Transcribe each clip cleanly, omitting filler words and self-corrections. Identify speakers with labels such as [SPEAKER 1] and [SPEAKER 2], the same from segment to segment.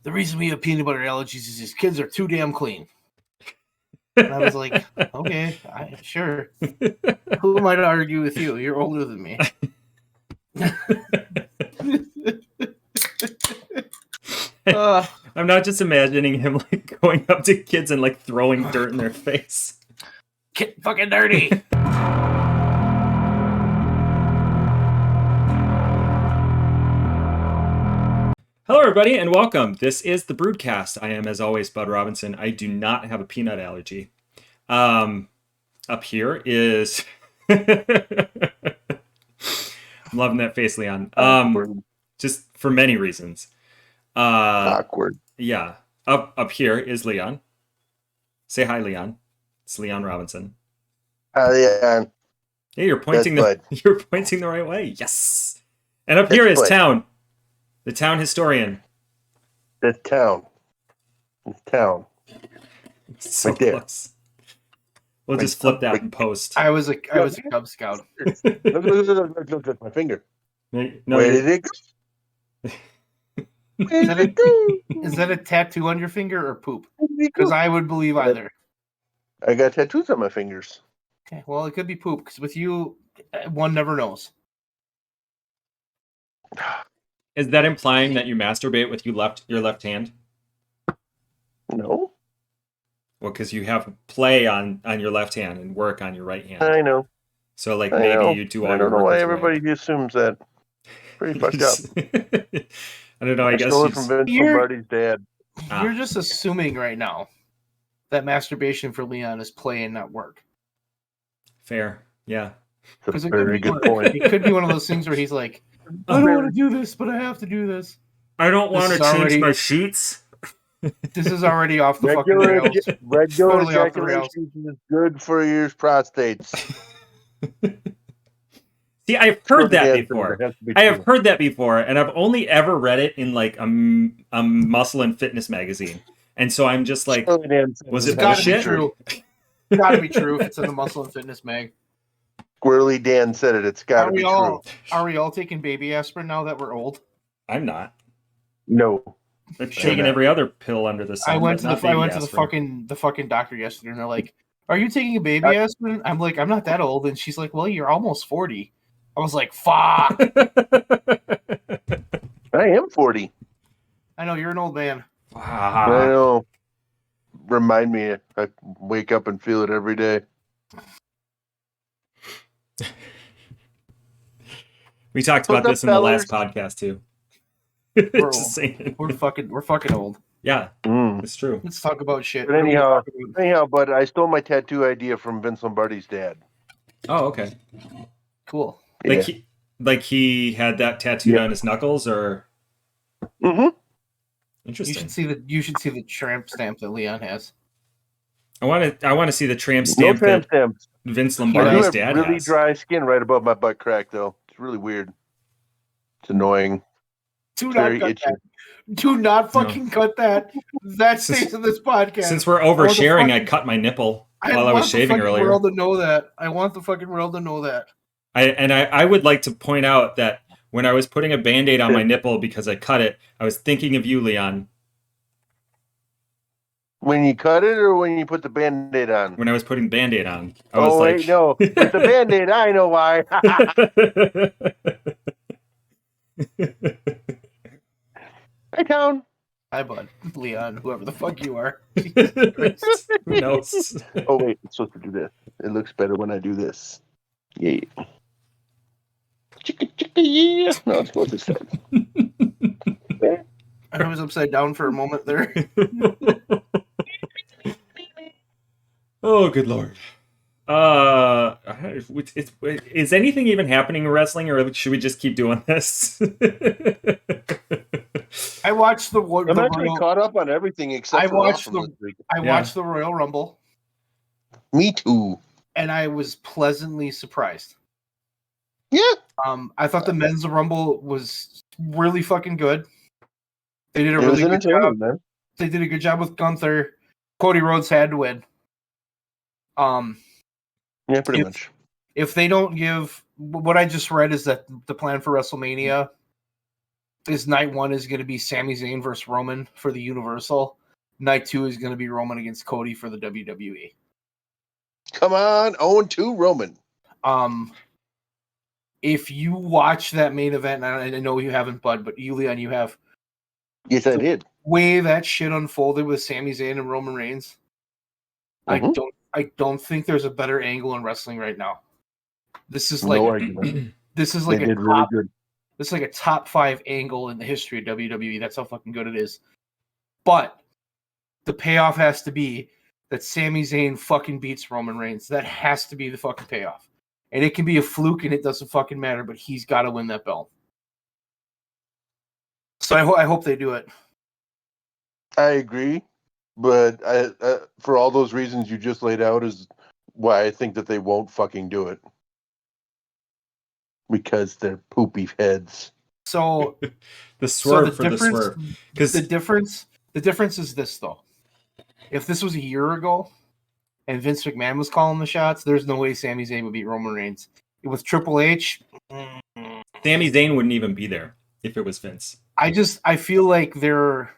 [SPEAKER 1] the reason we have peanut butter allergies is his kids are too damn clean. And I was like, okay, sure. Who am I to argue with you? You're older than me.
[SPEAKER 2] I'm not just imagining him like going up to kids and like throwing dirt in their face.
[SPEAKER 1] Get fucking dirty.
[SPEAKER 2] Hello, everybody, and welcome. This is the BREWDCAST. I am, as always, Bud Robinson. I do not have a peanut allergy. Up here is... I'm loving that face, Leon. Just for many reasons.
[SPEAKER 3] Awkward.
[SPEAKER 2] Yeah. Up here is Leon. Say hi, Leon. It's Leon Robinson.
[SPEAKER 3] Hi, Leon.
[SPEAKER 2] Yeah, you're pointing you're pointing the right way. Yes. And up here is
[SPEAKER 3] Bud.
[SPEAKER 2] Town. The town historian.
[SPEAKER 3] The town.
[SPEAKER 2] So
[SPEAKER 3] Right there.
[SPEAKER 2] close. We'll just flip that in post.
[SPEAKER 1] I was a Cub Scout.
[SPEAKER 3] Look at my finger.
[SPEAKER 2] No,
[SPEAKER 3] Where did it go?
[SPEAKER 1] Is that a tattoo on your finger or poop? Because I would believe either.
[SPEAKER 3] I got tattoos on my fingers.
[SPEAKER 1] Okay, well, it could be poop, because with you, one never knows.
[SPEAKER 2] Is that implying that you masturbate with your left hand?
[SPEAKER 3] No.
[SPEAKER 2] Well, because you have play on your left hand and work on your right hand.
[SPEAKER 3] I know.
[SPEAKER 2] So, like,
[SPEAKER 3] I
[SPEAKER 2] maybe
[SPEAKER 3] know.
[SPEAKER 2] you do all
[SPEAKER 3] I
[SPEAKER 2] your
[SPEAKER 3] don't know
[SPEAKER 2] work
[SPEAKER 3] why
[SPEAKER 2] with
[SPEAKER 3] everybody
[SPEAKER 2] right.
[SPEAKER 3] assumes that. Pretty fucked up.
[SPEAKER 2] I don't know. I guess
[SPEAKER 3] stole it from Vince Lombardi's dad.
[SPEAKER 1] You're just assuming right now that masturbation for Leon is play and not work.
[SPEAKER 2] Fair. Yeah.
[SPEAKER 3] That's a very good point.
[SPEAKER 1] It could be one of those things where he's like, I don't want to do this, but I have to do this.
[SPEAKER 2] I don't want to change
[SPEAKER 1] already...
[SPEAKER 2] my sheets.
[SPEAKER 1] This is already off the fucking rails.
[SPEAKER 3] Regular
[SPEAKER 1] Totally off the rails.
[SPEAKER 3] ejaculation is good for your prostates.
[SPEAKER 2] See, I've heard that before. I have heard that before, and I've only ever read it in like a muscle and fitness magazine. And so I'm just like, was it bullshit?
[SPEAKER 1] It's gotta be true if it's in the muscle and fitness mag.
[SPEAKER 3] Squirrely Dan said it. It's gotta be true.
[SPEAKER 1] Are we all taking baby aspirin now that we're old?
[SPEAKER 2] I'm not.
[SPEAKER 3] No.
[SPEAKER 2] They're taking every other pill under the sun.
[SPEAKER 1] I went to the fucking doctor yesterday, and they're like, "Are you taking a baby aspirin?" I'm like, "I'm not that old," and she's like, "Well, you're almost 40." I was like, "Fuck."
[SPEAKER 3] I am 40.
[SPEAKER 1] I know, you're an old man.
[SPEAKER 3] I know. Remind me, I wake up and feel it every day.
[SPEAKER 2] We talked about this in the last podcast too.
[SPEAKER 1] We're fucking old.
[SPEAKER 2] Yeah, it's true.
[SPEAKER 1] Let's talk about shit.
[SPEAKER 3] But anyhow, but I stole my tattoo idea from Vince Lombardi's dad.
[SPEAKER 2] Oh, okay.
[SPEAKER 1] Cool.
[SPEAKER 2] Like he had that tattooed on his knuckles, or.
[SPEAKER 3] Mm-hmm.
[SPEAKER 2] Interesting.
[SPEAKER 1] You should see the tramp stamp that Leon has. I
[SPEAKER 2] want to see the tramp stamp that Vince Lombardi's dad has.
[SPEAKER 3] Really dry skin right above my butt crack, though. It's really weird. It's annoying.
[SPEAKER 1] Do not fucking cut that. That stays in this podcast.
[SPEAKER 2] Since we're oversharing, I cut my nipple while I was shaving earlier.
[SPEAKER 1] I want the fucking world to know that. I want the fucking world to know that.
[SPEAKER 2] I would like to point out that when I was putting a Band-Aid on my nipple because I cut it, I was thinking of you, Leon.
[SPEAKER 3] When you cut it or when you put the Band-Aid on?
[SPEAKER 2] When I was putting Band-Aid on. Wait,
[SPEAKER 3] no. With the Band-Aid, I know why. Hi, Town.
[SPEAKER 1] Hi, Bud. Leon, whoever the fuck you are.
[SPEAKER 2] Who knows?
[SPEAKER 3] Oh, wait. I'm supposed to do this. It looks better when I do this. Yeah. Chicka, yeah. No, it's supposed to start.
[SPEAKER 1] I was upside down for a moment there.
[SPEAKER 2] Oh, good Lord. Is anything even happening in wrestling, or should we just keep doing this?
[SPEAKER 1] I watched
[SPEAKER 3] I'm actually caught up on everything except
[SPEAKER 1] I watched the Royal Rumble.
[SPEAKER 3] Me too.
[SPEAKER 1] And I was pleasantly surprised.
[SPEAKER 3] Yeah.
[SPEAKER 1] I thought the men's Rumble was really fucking good. They did a really good job. Man. They did a good job with Gunther. Cody Rhodes had to win.
[SPEAKER 3] Yeah, pretty much.
[SPEAKER 1] If they don't give, what I just read is that the plan for WrestleMania is night 1 is going to be Sami Zayn versus Roman for the Universal. Night 2 is going to be Roman against Cody for the WWE.
[SPEAKER 3] Come on, 0-2 Roman.
[SPEAKER 1] If you watch that main event, and I know you haven't, Bud, but you, Leon, you have.
[SPEAKER 3] Yes, I did.
[SPEAKER 1] Way that shit unfolded with Sami Zayn and Roman Reigns.
[SPEAKER 3] Mm-hmm.
[SPEAKER 1] I don't think there's a better angle in wrestling right now. This is like this is like a top, really good. This is like a top 5 angle in the history of WWE. That's how fucking good it is. But the payoff has to be that Sami Zayn fucking beats Roman Reigns. That has to be the fucking payoff. And it can be a fluke and it doesn't fucking matter, but he's got to win that belt. So I hope they do it.
[SPEAKER 3] I agree, but for all those reasons you just laid out is why I think that they won't fucking do it. Because they're poopy heads.
[SPEAKER 1] So
[SPEAKER 2] the swerve for the swerve.
[SPEAKER 1] Because the difference is this though. If this was a year ago and Vince McMahon was calling the shots, there's no way Sami Zayn would beat Roman Reigns. With Triple H,
[SPEAKER 2] Sami Zayn wouldn't even be there if it was Vince.
[SPEAKER 1] I feel like they're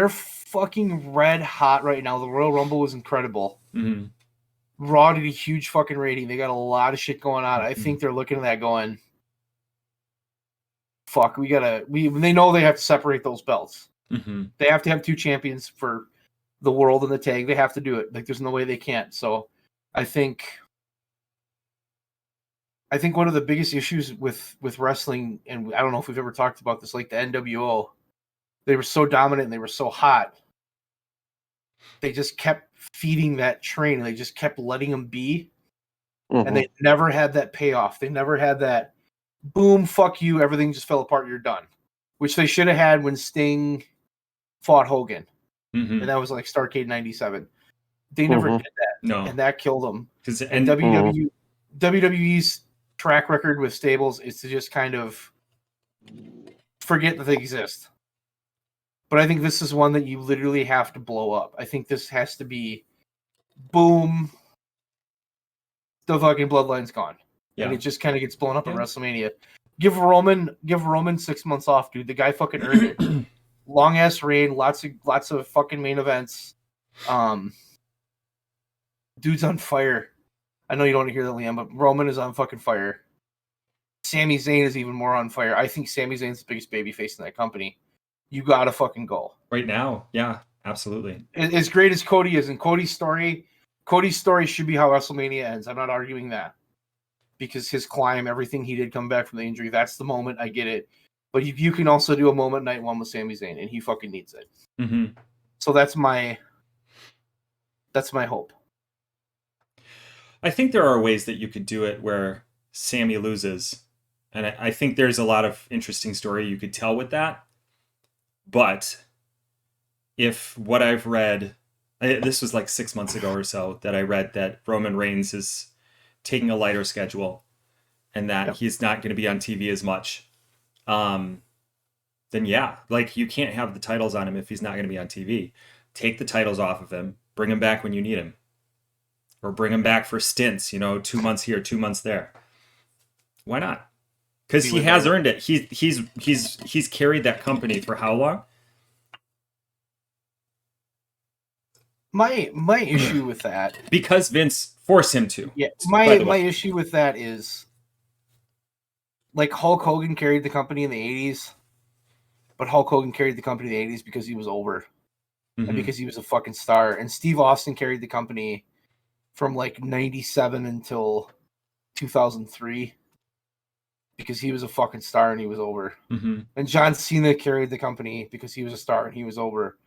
[SPEAKER 1] fucking red hot right now. The Royal Rumble was incredible.
[SPEAKER 2] Mm-hmm.
[SPEAKER 1] Raw did a huge fucking rating. They got a lot of shit going on. I think they're looking at that going, fuck, they know they have to separate those belts.
[SPEAKER 2] Mm-hmm.
[SPEAKER 1] They have to have 2 champions for the world and the tag. They have to do it. Like, there's no way they can't. So I think one of the biggest issues with wrestling, and I don't know if we've ever talked about this, like the NWO, they were so dominant and they were so hot. They just kept feeding that train and they just kept letting them be. Mm-hmm. And they never had that payoff. They never had that boom, fuck you, everything just fell apart, you're done. Which they should have had when Sting fought Hogan.
[SPEAKER 2] Mm-hmm.
[SPEAKER 1] And that was like Starrcade 97. They never did that.
[SPEAKER 2] No.
[SPEAKER 1] And that killed them.
[SPEAKER 2] And
[SPEAKER 1] WWE's track record with stables is to just kind of forget that they exist. But I think this is one that you literally have to blow up. I think this has to be boom, the fucking bloodline's gone. Yeah. And it just kind of gets blown up at WrestleMania. Give Roman 6 months off, dude. The guy fucking earned it. Long ass reign, lots of fucking main events. Dude's on fire. I know you don't want to hear that, Liam, but Roman is on fucking fire. Sami Zayn is even more on fire. I think Sami Zayn's the biggest babyface in that company. You gotta fucking go.
[SPEAKER 2] Right now, yeah, absolutely.
[SPEAKER 1] As great as Cody is, and Cody's story should be how WrestleMania ends. I'm not arguing that. Because his climb, everything he did come back from the injury, that's the moment, I get it. But you can also do a moment night 1 with Sami Zayn, and he fucking needs it.
[SPEAKER 2] Mm-hmm.
[SPEAKER 1] So that's my hope.
[SPEAKER 2] I think there are ways that you could do it where Sami loses. And I think there's a lot of interesting story you could tell with that. But if what I've read, this was like 6 months ago or so that I read that Roman Reigns is taking a lighter schedule and that he's not going to be on TV as much, then yeah, like you can't have the titles on him if he's not going to be on TV. Take the titles off of him, bring him back when you need him, or bring him back for stints, 2 months here, 2 months there. Why not? Because he has earned it. He's carried that company for how long?
[SPEAKER 1] My issue with that,
[SPEAKER 2] because Vince forced him to.
[SPEAKER 1] Yeah, my issue with that is, like, Hulk Hogan carried the company in the 80s, but Hulk Hogan carried the company in the 80s because he was over and because he was a fucking star. And Steve Austin carried the company from like 97 until 2003 because he was a fucking star and he was over.
[SPEAKER 2] Mm-hmm.
[SPEAKER 1] And John Cena carried the company because he was a star and he was over.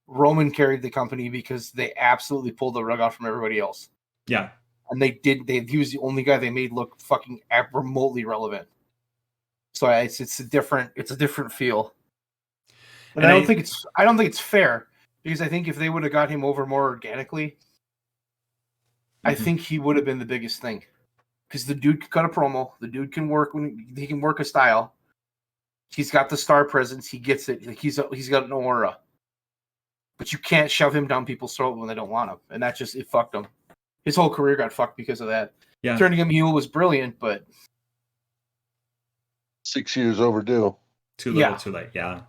[SPEAKER 1] Roman carried the company because they absolutely pulled the rug out from everybody else.
[SPEAKER 2] Yeah.
[SPEAKER 1] And he was the only guy they made look fucking remotely relevant. So it's a different feel. And I don't think it's fair because I think if they would have got him over more organically, I think he would have been the biggest thing. Because the dude can cut a promo, the dude can work he can work a style. He's got the star presence, he gets it. Like he's got an aura. But you can't shove him down people's throat when they don't want him. And that it fucked him. His whole career got fucked because of that.
[SPEAKER 2] Yeah.
[SPEAKER 1] Turning him heel was brilliant, but
[SPEAKER 3] 6 years overdue.
[SPEAKER 2] Too little,
[SPEAKER 1] Yeah.
[SPEAKER 2] too late. Yeah.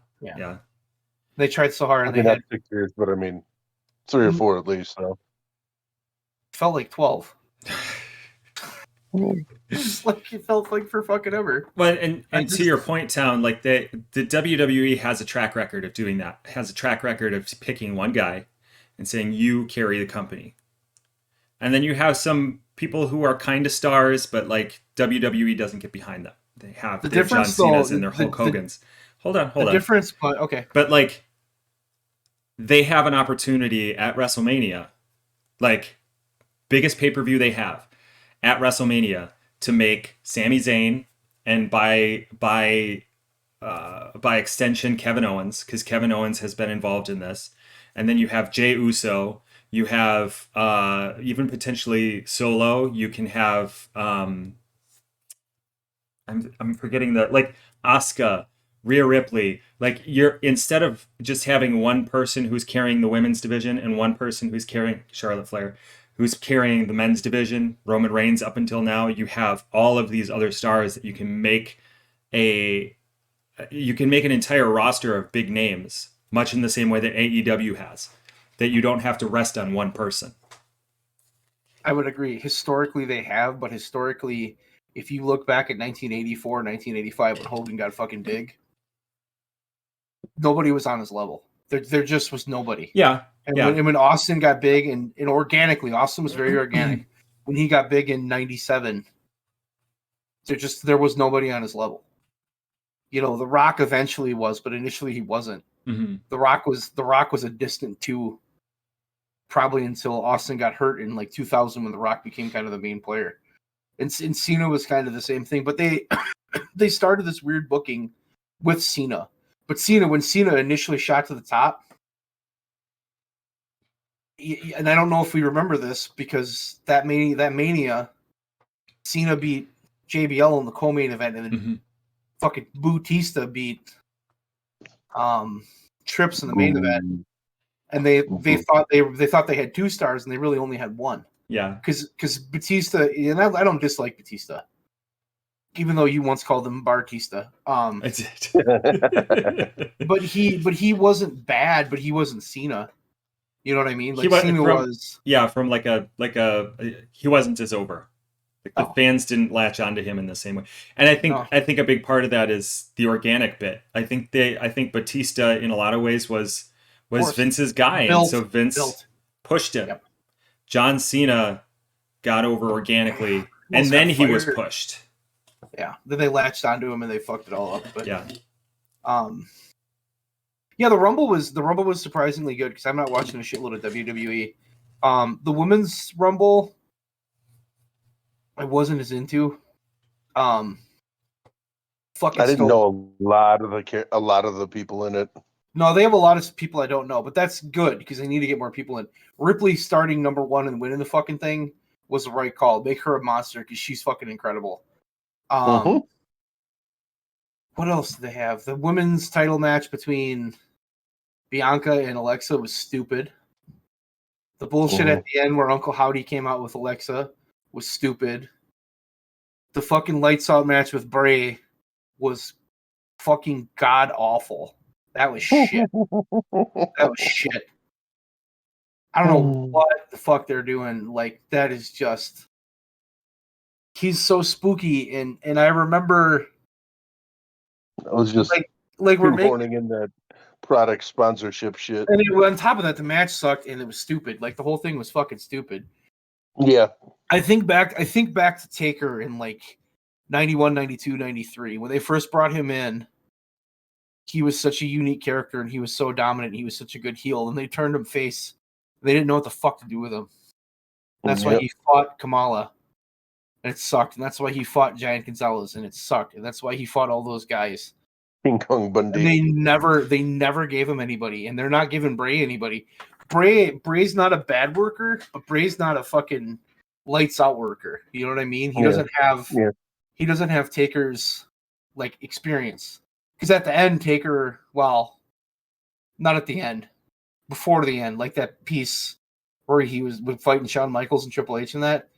[SPEAKER 1] They tried so hard,
[SPEAKER 3] I
[SPEAKER 1] and
[SPEAKER 3] mean,
[SPEAKER 1] they
[SPEAKER 3] not
[SPEAKER 1] had
[SPEAKER 3] 6 years, but I mean, 3 or 4 at least. So.
[SPEAKER 1] felt like 12. Just like it felt like for fucking ever.
[SPEAKER 2] Well, and to your point, Town, like the WWE has a track record of doing that. Has a track record of picking one guy and saying you carry the company. And then you have some people who are kind of stars, but like WWE doesn't get behind them. They have
[SPEAKER 1] The
[SPEAKER 2] their John
[SPEAKER 1] difference, though,
[SPEAKER 2] Cena's and their Hulk Hogan's. Hold on.
[SPEAKER 1] The difference, but okay.
[SPEAKER 2] But like, they have an opportunity at WrestleMania, like biggest pay-per-view they have at WrestleMania, to make Sami Zayn and by extension Kevin Owens, because Kevin Owens has been involved in this, and then you have Jey Uso. You have even potentially Solo. You can have I'm forgetting the, like, Asuka, Rhea Ripley. Like, you're, instead of just having one person who's carrying the women's division and one person who's carrying Charlotte Flair, who's carrying the men's division, Roman Reigns up until now, you have all of these other stars that you can make an entire roster of big names, much in the same way that AEW has, that you don't have to rest on one person.
[SPEAKER 1] I would agree. Historically, they have, but historically, if you look back at 1984, 1985, when Hogan got fucking big, nobody was on his level. There just was nobody.
[SPEAKER 2] Yeah.
[SPEAKER 1] And when Austin got big, and organically, Austin was very organic. When he got big in 97, there was nobody on his level. You know, The Rock eventually was, but initially he wasn't.
[SPEAKER 2] Mm-hmm.
[SPEAKER 1] The Rock was a distant two, probably until Austin got hurt in like 2000, when The Rock became kind of the main player. And Cena was kind of the same thing, but they started this weird booking with Cena. But when Cena initially shot to the top, and I don't know if we remember this, because that Mania, Cena beat JBL in the co-main event, and then fucking Bautista beat Trips in the main event, and they thought they had 2 stars, and they really only had 1.
[SPEAKER 2] Yeah,
[SPEAKER 1] because Batista, and I don't dislike Batista, even though you once called him Bartista.
[SPEAKER 2] I did.
[SPEAKER 1] but he wasn't bad, but he wasn't Cena. You know what I mean? Like, Cena was.
[SPEAKER 2] Yeah, from like a he wasn't as over. Like, the fans didn't latch onto him in the same way. And I think a big part of that is the organic bit. I think Batista in a lot of ways was Vince's guy, and so Vince pushed him. Yep. John Cena got over organically, and then he was pushed.
[SPEAKER 1] Yeah, then they latched onto him and they fucked it all up. But
[SPEAKER 2] yeah,
[SPEAKER 1] the Rumble was surprisingly good, because I'm not watching a shitload of WWE. The women's Rumble, I wasn't as into. I
[SPEAKER 3] didn't know a lot of the people in it.
[SPEAKER 1] No, they have a lot of people I don't know, but that's good, because they need to get more people in. Ripley starting number 1 and winning the fucking thing was the right call. Make her a monster, because she's fucking incredible. What else do they have? The women's title match between Bianca and Alexa was stupid. The bullshit at the end where Uncle Howdy came out with Alexa was stupid. The fucking lights out match with Bray was fucking god awful. That was shit. That was shit. I don't know what the fuck they're doing. Like, that is just... He's so spooky, and I remember...
[SPEAKER 3] I was just
[SPEAKER 1] like we're
[SPEAKER 3] making in that product sponsorship shit.
[SPEAKER 1] And on top of that, the match sucked, and it was stupid. Like, the whole thing was fucking stupid.
[SPEAKER 3] Yeah.
[SPEAKER 1] I think back to Taker in like 91, 92, 93. When they first brought him in, he was such a unique character, and he was so dominant, and he was such a good heel, and they turned him face. They didn't know what the fuck to do with him. That's why he fought Kamala, and it sucked. And that's why he fought Giant Gonzalez, and it sucked. And that's why he fought all those guys.
[SPEAKER 3] King Kong Bundy.
[SPEAKER 1] And they never gave him anybody, and they're not giving Bray anybody. Bray's not a bad worker, but Bray's not a fucking lights out worker. You know what I mean? He doesn't have Taker's like experience. Because at the end, Taker, well, not at the end, before the end, like that piece where he was fighting Shawn Michaels and Triple H and that,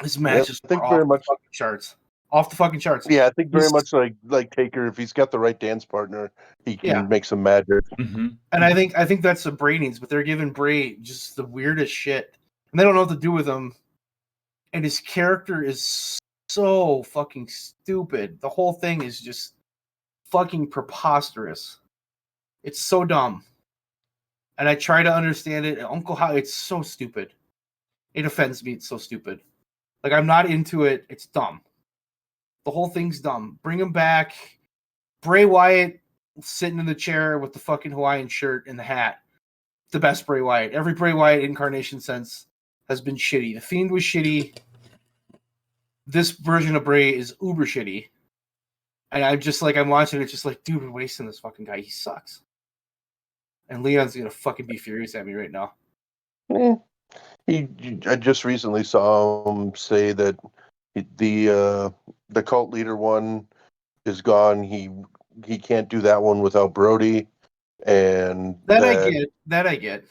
[SPEAKER 1] his matches
[SPEAKER 3] I think
[SPEAKER 1] were
[SPEAKER 3] very
[SPEAKER 1] off
[SPEAKER 3] much
[SPEAKER 1] the fucking charts. off the fucking charts.
[SPEAKER 3] Yeah, I think very
[SPEAKER 1] He's-
[SPEAKER 3] much like Taker. If he's got the right dance partner, he can
[SPEAKER 1] Yeah.
[SPEAKER 3] make some magic.
[SPEAKER 2] Mm-hmm.
[SPEAKER 1] And I think that's what Bray needs, but they're giving Bray just the weirdest shit, and they don't know what to do with him. And his character is so fucking stupid. The whole thing is just fucking preposterous. It's so dumb. And I try to understand it. Uncle How, it's so stupid. It offends me. It's so stupid. Like, I'm not into it. It's dumb. The whole thing's dumb. Bring him back. Bray Wyatt sitting in the chair with the fucking Hawaiian shirt and the hat. The best Bray Wyatt. Every Bray Wyatt incarnation since has been shitty. The Fiend was shitty. This version of Bray is uber shitty. And I'm just like, I'm watching it, just like, dude, we're wasting this fucking guy. He sucks. And Leon's gonna fucking be furious at me right now.
[SPEAKER 3] I just recently saw him say that the cult leader one is gone. He can't do that one without Brody, and
[SPEAKER 1] That I get.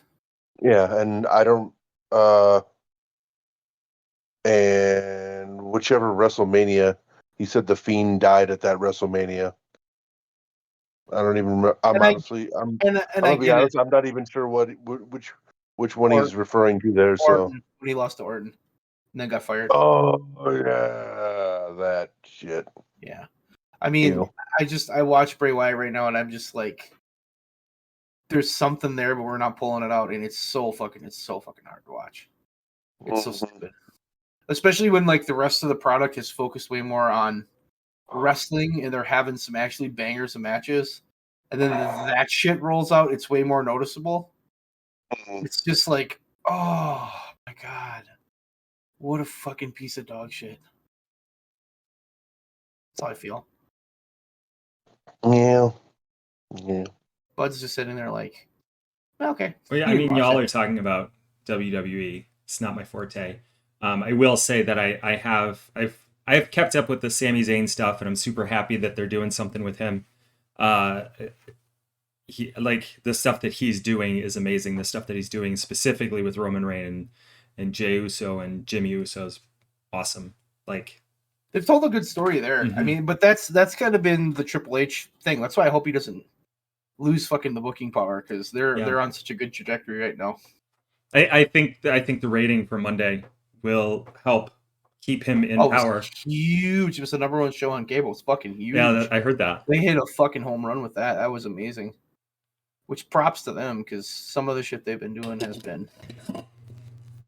[SPEAKER 3] Yeah, and I don't. And whichever WrestleMania, he said the Fiend died at that WrestleMania. I don't even remember. I'm gonna be honest. I'm not even sure which one he's referring to there. So
[SPEAKER 1] Orton, when he lost to Orton and then got fired.
[SPEAKER 3] oh yeah, that shit.
[SPEAKER 1] Yeah, I mean,
[SPEAKER 3] You know.
[SPEAKER 1] I watch Bray Wyatt right now, and I'm just like, there's something there, but we're not pulling it out, and it's so fucking hard to watch. It's so stupid, especially when like the rest of the product is focused way more on wrestling, and they're having some actually bangers and matches, and then that shit rolls out. It's way more noticeable. It's just like, oh my god, what a fucking piece of dog shit. That's how I feel.
[SPEAKER 3] Yeah.
[SPEAKER 1] Bud's just sitting there like, okay.
[SPEAKER 2] Well, yeah, I mean, y'all are talking about WWE. It's not my forte. I will say that I've kept up with the Sami Zayn stuff, and I'm super happy that they're doing something with him. He, like, the stuff that he's doing is amazing. The stuff that he's doing specifically with Roman Reigns and Jey Uso and Jimmy Uso is awesome. Like,
[SPEAKER 1] they've told a good story there.
[SPEAKER 2] Mm-hmm.
[SPEAKER 1] I mean, but that's kind of been the Triple H thing. That's why I hope he doesn't lose fucking the booking power, because they're on such a good trajectory right now.
[SPEAKER 2] I think the rating for Monday will help keep him in power.
[SPEAKER 1] Huge. It was the number one show on cable. It's fucking huge.
[SPEAKER 2] Yeah, I heard that.
[SPEAKER 1] They hit a fucking home run with that. That was amazing. Which props to them, because some of the shit they've been doing has been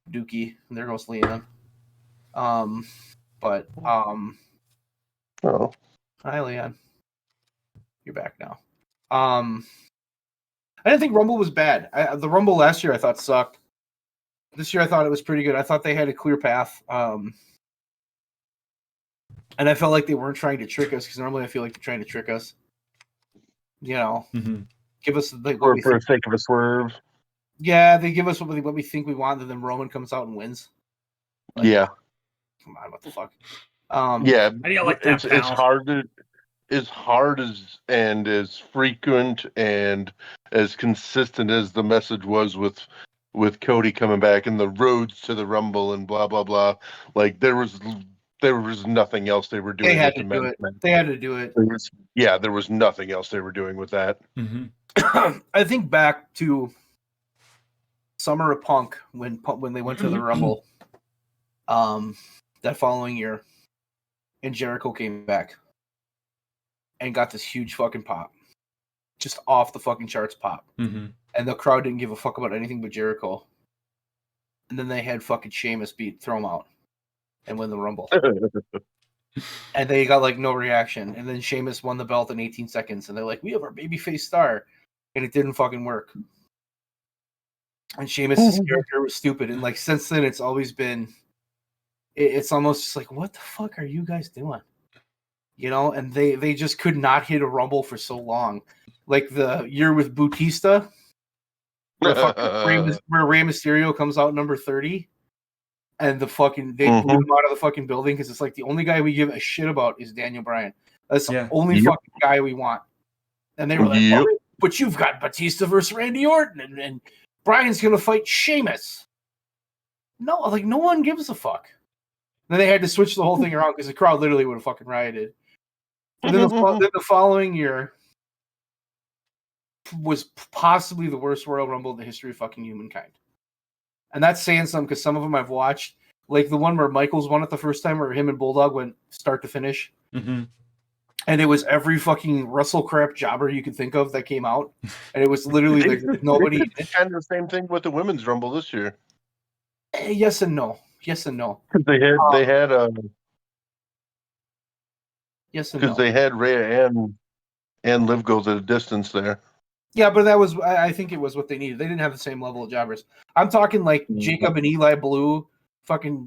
[SPEAKER 1] dookie. And there goes Leon. Oh. Hi, Leon. You're back now. I didn't think Rumble was bad. The Rumble last year I thought sucked. This year I thought it was pretty good. I thought they had a clear path. And I felt like they weren't trying to trick us, because normally I feel like they're trying to trick us. You know, give us like
[SPEAKER 3] for the sake of a swerve.
[SPEAKER 1] Yeah, they give us what we think we want, and then Roman comes out and wins. Like,
[SPEAKER 3] yeah.
[SPEAKER 1] Come on, what the fuck?
[SPEAKER 3] Yeah,
[SPEAKER 2] how do you like that,
[SPEAKER 3] it's hard and as frequent and as consistent as the message was with Cody coming back and the roads to the Rumble and blah blah blah. Like there was nothing else they were doing.
[SPEAKER 1] They had to do it. They had to do it.
[SPEAKER 3] There was nothing else they were doing with that.
[SPEAKER 1] I think back to Summer of Punk when they went to the Rumble. That following year, and Jericho came back and got this huge fucking pop, just off the fucking charts pop, and the crowd didn't give a fuck about anything but Jericho. And then they had fucking Sheamus throw him out and win the Rumble, and they got like no reaction. And then Sheamus won the belt in 18 seconds, and they're like, "We have our babyface star," and it didn't fucking work. And Sheamus' character was stupid, and like since then, it's always been. It's almost just like, what the fuck are you guys doing? You know, and they just could not hit a Rumble for so long. Like the year with Bautista, where Rey Mysterio comes out number 30, and they blew him out of the fucking building, because it's like the only guy we give a shit about is Daniel Bryan. That's the only fucking guy we want. And they were like, oh, but you've got Batista versus Randy Orton, and Bryan's gonna fight Sheamus. No, like no one gives a fuck. Then they had to switch the whole thing around because the crowd literally would have fucking rioted. And then the following year was possibly the worst Royal Rumble in the history of fucking humankind. And that's saying something because some of them I've watched, like the one where Michaels won it the first time, where him and Bulldog went start to finish.
[SPEAKER 2] Mm-hmm.
[SPEAKER 1] And it was every fucking Russell crap jobber you could think of that came out. And it was literally like nobody.
[SPEAKER 3] Kind of the same thing with the women's Rumble this year.
[SPEAKER 1] Yes and no. Yes and no.
[SPEAKER 3] They had
[SPEAKER 1] Yes and
[SPEAKER 3] because
[SPEAKER 1] no.
[SPEAKER 3] they had Rhea and Liv go the distance there.
[SPEAKER 1] Yeah, but that was, I think it was what they needed. They didn't have the same level of jobbers. I'm talking like Jacob and Eli Blue, fucking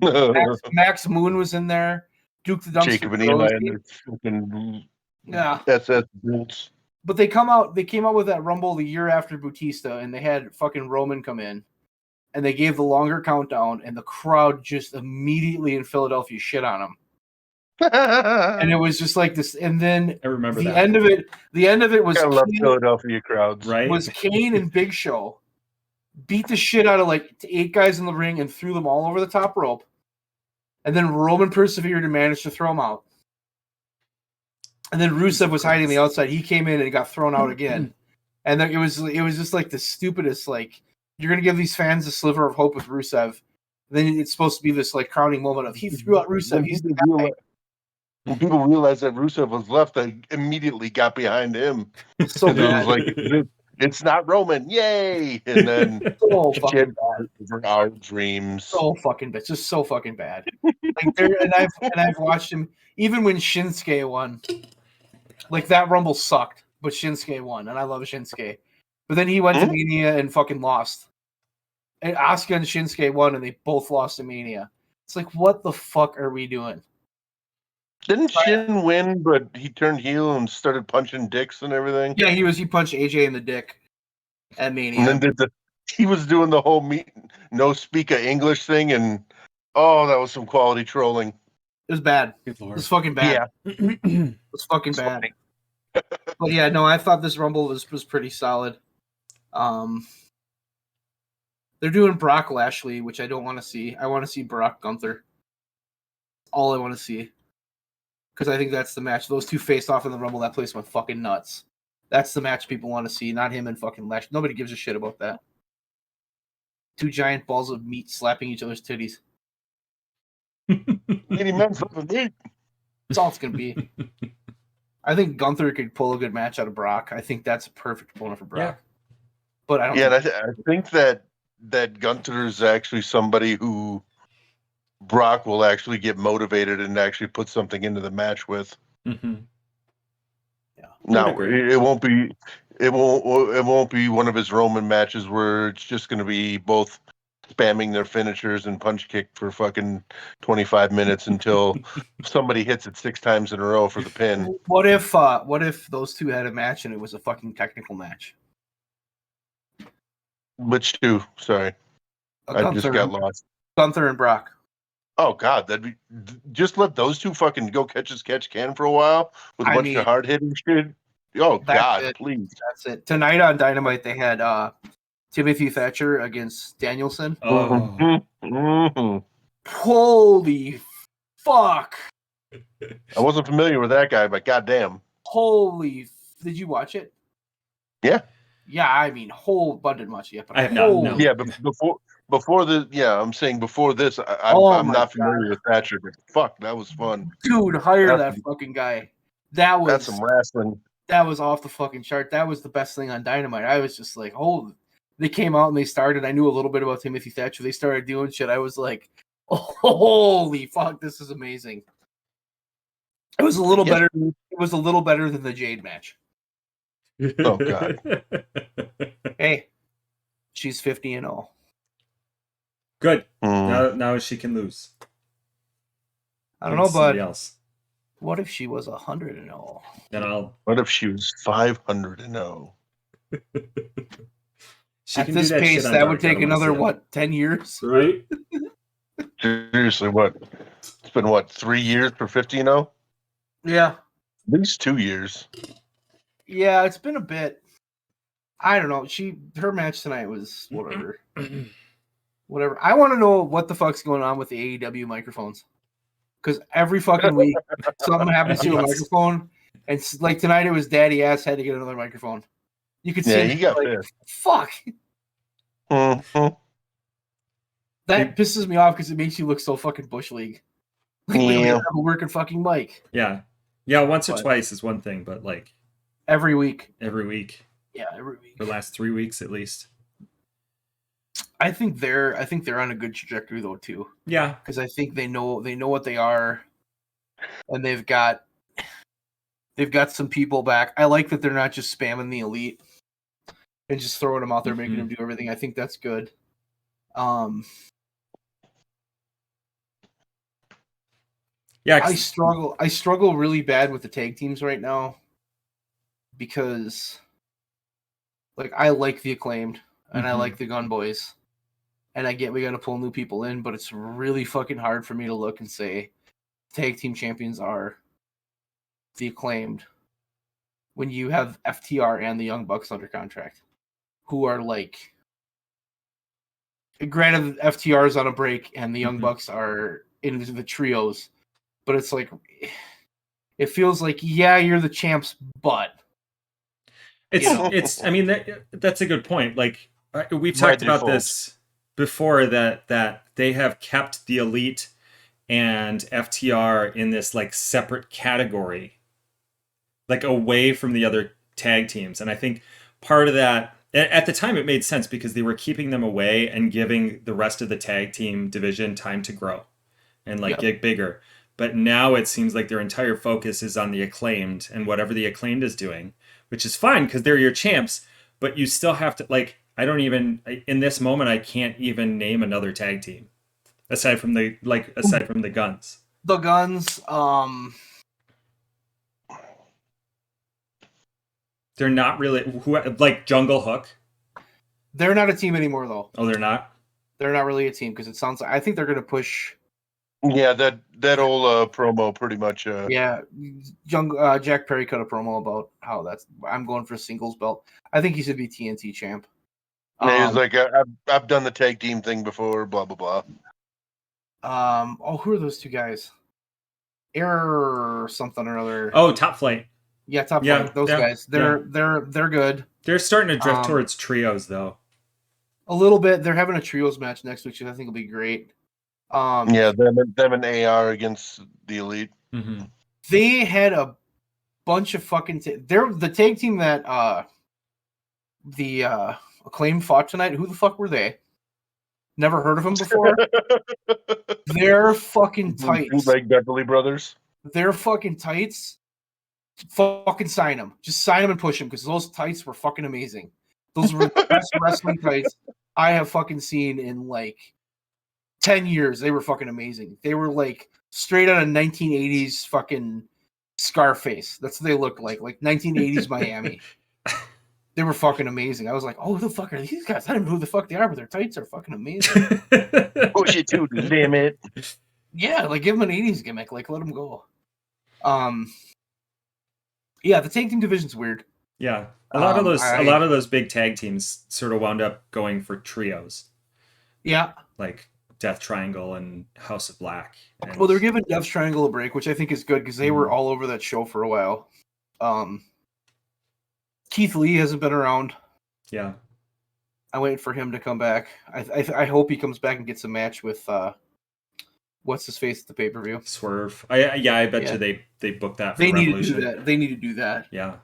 [SPEAKER 1] Max Moon was in there, Duke the Dumpster.
[SPEAKER 3] Jacob and Eli and their fucking SS boots.
[SPEAKER 1] But they came out with that Rumble the year after Bautista, and they had fucking Roman come in, and they gave the longer countdown, and the crowd just immediately in Philadelphia shit on him. And it was just like this, and then
[SPEAKER 2] I remember
[SPEAKER 1] the end of it. The end of it was
[SPEAKER 3] I love Philadelphia crowds,
[SPEAKER 2] right?
[SPEAKER 1] Was Kane and Big Show beat the shit out of like 8 guys in the ring and threw them all over the top rope, and then Roman persevered and managed to throw them out. And then Rusev was hiding on the outside. He came in and got thrown out again. And then it was just like the stupidest. Like, you're gonna give these fans a sliver of hope with Rusev. Then it's supposed to be this like crowning moment of he threw out Rusev. He's the guy.
[SPEAKER 3] When people realized that Rusev was left, they immediately got behind him.
[SPEAKER 1] So
[SPEAKER 3] it was like, it's not Roman, yay! And then
[SPEAKER 1] so fucking bad.
[SPEAKER 3] For our dreams.
[SPEAKER 1] So fucking bad. Just so fucking bad. Like I've watched him even when Shinsuke won. Like that Rumble sucked, but Shinsuke won, and I love Shinsuke. But then he went to Mania and fucking lost. And Asuka and Shinsuke won, and they both lost to Mania. It's like, what the fuck are we doing?
[SPEAKER 3] Didn't Shin win, but he turned heel and started punching dicks and everything?
[SPEAKER 1] Yeah, he punched AJ in the dick at Mania.
[SPEAKER 3] And then he was doing the whole no speak a English thing, and that was some quality trolling.
[SPEAKER 1] It was bad. It was fucking bad. Yeah. It was fucking bad. But yeah, no, I thought this Rumble was pretty solid. They're doing Brock Lashley, which I don't want to see. I want to see Brock Gunther. All I want to see. Because I think that's the match. Those two faced off in the Rumble. That place went fucking nuts. That's the match people want to see, not him and fucking Lashley. Nobody gives a shit about that. 2 giant balls of meat slapping each other's titties. That's all it's going to be. I think Gunther could pull a good match out of Brock. I think that's a perfect opponent for Brock. Yeah. But I don't.
[SPEAKER 3] Yeah, I think that Gunther is actually somebody who Brock will actually get motivated and actually put something into the match with.
[SPEAKER 2] Mm-hmm.
[SPEAKER 1] Yeah.
[SPEAKER 3] Now it won't be one of his Roman matches where it's just going to be both spamming their finishers and punch kick for fucking 25 minutes until somebody hits it 6 times in a row for the pin.
[SPEAKER 1] What if those two had a match and it was a fucking technical match?
[SPEAKER 3] Which two? Sorry. I just got lost.
[SPEAKER 1] Gunther and Brock.
[SPEAKER 3] Oh God, that'd be just let those two fucking go catch can for a while with a bunch of hard hitting shit. Oh God, please.
[SPEAKER 1] That's it. Tonight on Dynamite they had Timothy Thatcher against Danielson.
[SPEAKER 2] Oh.
[SPEAKER 3] Mm-hmm.
[SPEAKER 1] Holy fuck!
[SPEAKER 3] I wasn't familiar with that guy, but goddamn.
[SPEAKER 1] Did you watch it?
[SPEAKER 3] Yeah.
[SPEAKER 1] Yeah, I mean, but didn't watch it yet. But
[SPEAKER 2] I have not. No.
[SPEAKER 3] Yeah, but before this, I'm saying before this, I'm not familiar with Thatcher, but fuck, that was fun.
[SPEAKER 1] Dude, hire that fucking guy. That's
[SPEAKER 3] some wrestling.
[SPEAKER 1] That was off the fucking chart. That was the best thing on Dynamite. I was just like, they came out and they started. I knew a little bit about Timothy Thatcher. They started doing shit. I was like, holy fuck, this is amazing. It was a little better. It was a little better than the Jade match.
[SPEAKER 3] Oh God.
[SPEAKER 1] Hey, she's 50-0.
[SPEAKER 2] Good. Now she can lose.
[SPEAKER 1] I don't know, but
[SPEAKER 2] else.
[SPEAKER 1] What if she was 100-0?
[SPEAKER 2] Then
[SPEAKER 3] What if she was 500-0?
[SPEAKER 1] At this pace, that would take another 10 years?
[SPEAKER 2] Right?
[SPEAKER 3] Seriously, what? It's been 3 years for 50-0?
[SPEAKER 1] Yeah.
[SPEAKER 3] At least 2 years.
[SPEAKER 1] Yeah, it's been a bit. I don't know. Her match tonight was whatever. Whatever. I want to know what the fuck's going on with the AEW microphones. because every fucking week something happens to a
[SPEAKER 2] Yes.
[SPEAKER 1] microphone, and like tonight it was Daddy Ass had to get another microphone. You could see
[SPEAKER 3] he got
[SPEAKER 1] like,
[SPEAKER 3] pissed.
[SPEAKER 1] fuck.
[SPEAKER 3] Mhm.
[SPEAKER 1] That pisses me off because it makes you look so fucking bush league. Like we don't even
[SPEAKER 3] Yeah.
[SPEAKER 1] have a working fucking mic.
[SPEAKER 2] Yeah. Once or twice is one thing, but like
[SPEAKER 1] Every week.
[SPEAKER 2] every week,
[SPEAKER 1] Yeah, every week.
[SPEAKER 2] the last 3 weeks at least.
[SPEAKER 1] I think they're on a good trajectory though too.
[SPEAKER 2] Yeah.
[SPEAKER 1] Because I think they know what they are, and they've got some people back. I like that they're not just spamming the elite and just throwing them out there, making them do everything. I think that's good.
[SPEAKER 2] Yeah.
[SPEAKER 1] I struggle really bad with the tag teams right now because, like, I like the Acclaimed and I like the Gun Boys, and I get we got to pull new people in, but it's really fucking hard for me to look and say tag team champions are the Acclaimed when you have FTR and the Young Bucks under contract, who are like, granted FTR is on a break and the Young Bucks are in the trios, but it's like, it feels like, yeah, you're the champs, but
[SPEAKER 2] it's I mean that's a good point. Like we've talked about this before, that they have kept the elite and FTR in this like separate category, like away from the other tag teams. And I think part of that, at the time, it made sense because they were keeping them away and giving the rest of the tag team division time to grow and like get bigger. But now it seems like their entire focus is on the Acclaimed and whatever the Acclaimed is doing, which is fine because they're your champs, but you still have to, like, in this moment, I can't even name another tag team aside from the Guns.
[SPEAKER 1] The Guns,
[SPEAKER 2] they're not really like Jungle Hook.
[SPEAKER 1] They're not a team anymore, though.
[SPEAKER 2] Oh, they're not?
[SPEAKER 1] They're not really a team because it sounds like, I think they're going to push.
[SPEAKER 3] Yeah, that old promo pretty much.
[SPEAKER 1] Yeah, Jack Perry cut a promo about how I'm going for a singles belt. I think he should be TNT champ.
[SPEAKER 3] He's like, I've done the tag team thing before, blah blah blah.
[SPEAKER 1] Who are those two guys? Error or something or other.
[SPEAKER 2] Oh, Top Flight.
[SPEAKER 1] Yeah, Top Flight. Those guys. They're good.
[SPEAKER 2] They're starting to drift towards trios though.
[SPEAKER 1] A little bit. They're having a trios match next week, which I think will be great.
[SPEAKER 3] Yeah, them and AR against the Elite.
[SPEAKER 2] Mm-hmm.
[SPEAKER 1] They had a bunch of fucking. They're the tag team that the Acclaim fought tonight. Who the fuck were they? Never heard of them before. They're fucking tights.
[SPEAKER 3] Like Beverly Brothers.
[SPEAKER 1] They're fucking tights. Fucking sign them. Just sign them and push them because those tights were fucking amazing. Those were the best wrestling tights I have fucking seen in like 10 years. They were fucking amazing. They were like straight out of 1980s fucking Scarface. That's what they looked like 1980s Miami. They were fucking amazing. I was like, oh, who the fuck are these guys? I don't know who the fuck they are, but their tights are fucking amazing.
[SPEAKER 3] Push it to the limit.
[SPEAKER 1] Yeah, like give them an 80s gimmick. Like let them go. Yeah, the tag team division's weird.
[SPEAKER 2] Yeah. A lot of those big tag teams sort of wound up going for trios.
[SPEAKER 1] Yeah.
[SPEAKER 2] Like Death Triangle and House of Black.
[SPEAKER 1] Well, they're giving Death Triangle a break, which I think is good because they were all over that show for a while. Keith Lee hasn't been around.
[SPEAKER 2] Yeah.
[SPEAKER 1] I'm waiting for him to come back. I hope he comes back and gets a match with what's his face at the pay-per-view.
[SPEAKER 2] Swerve. I bet you they booked that for
[SPEAKER 1] they
[SPEAKER 2] Revolution.
[SPEAKER 1] Need to do that. They need to do that.
[SPEAKER 2] Yeah.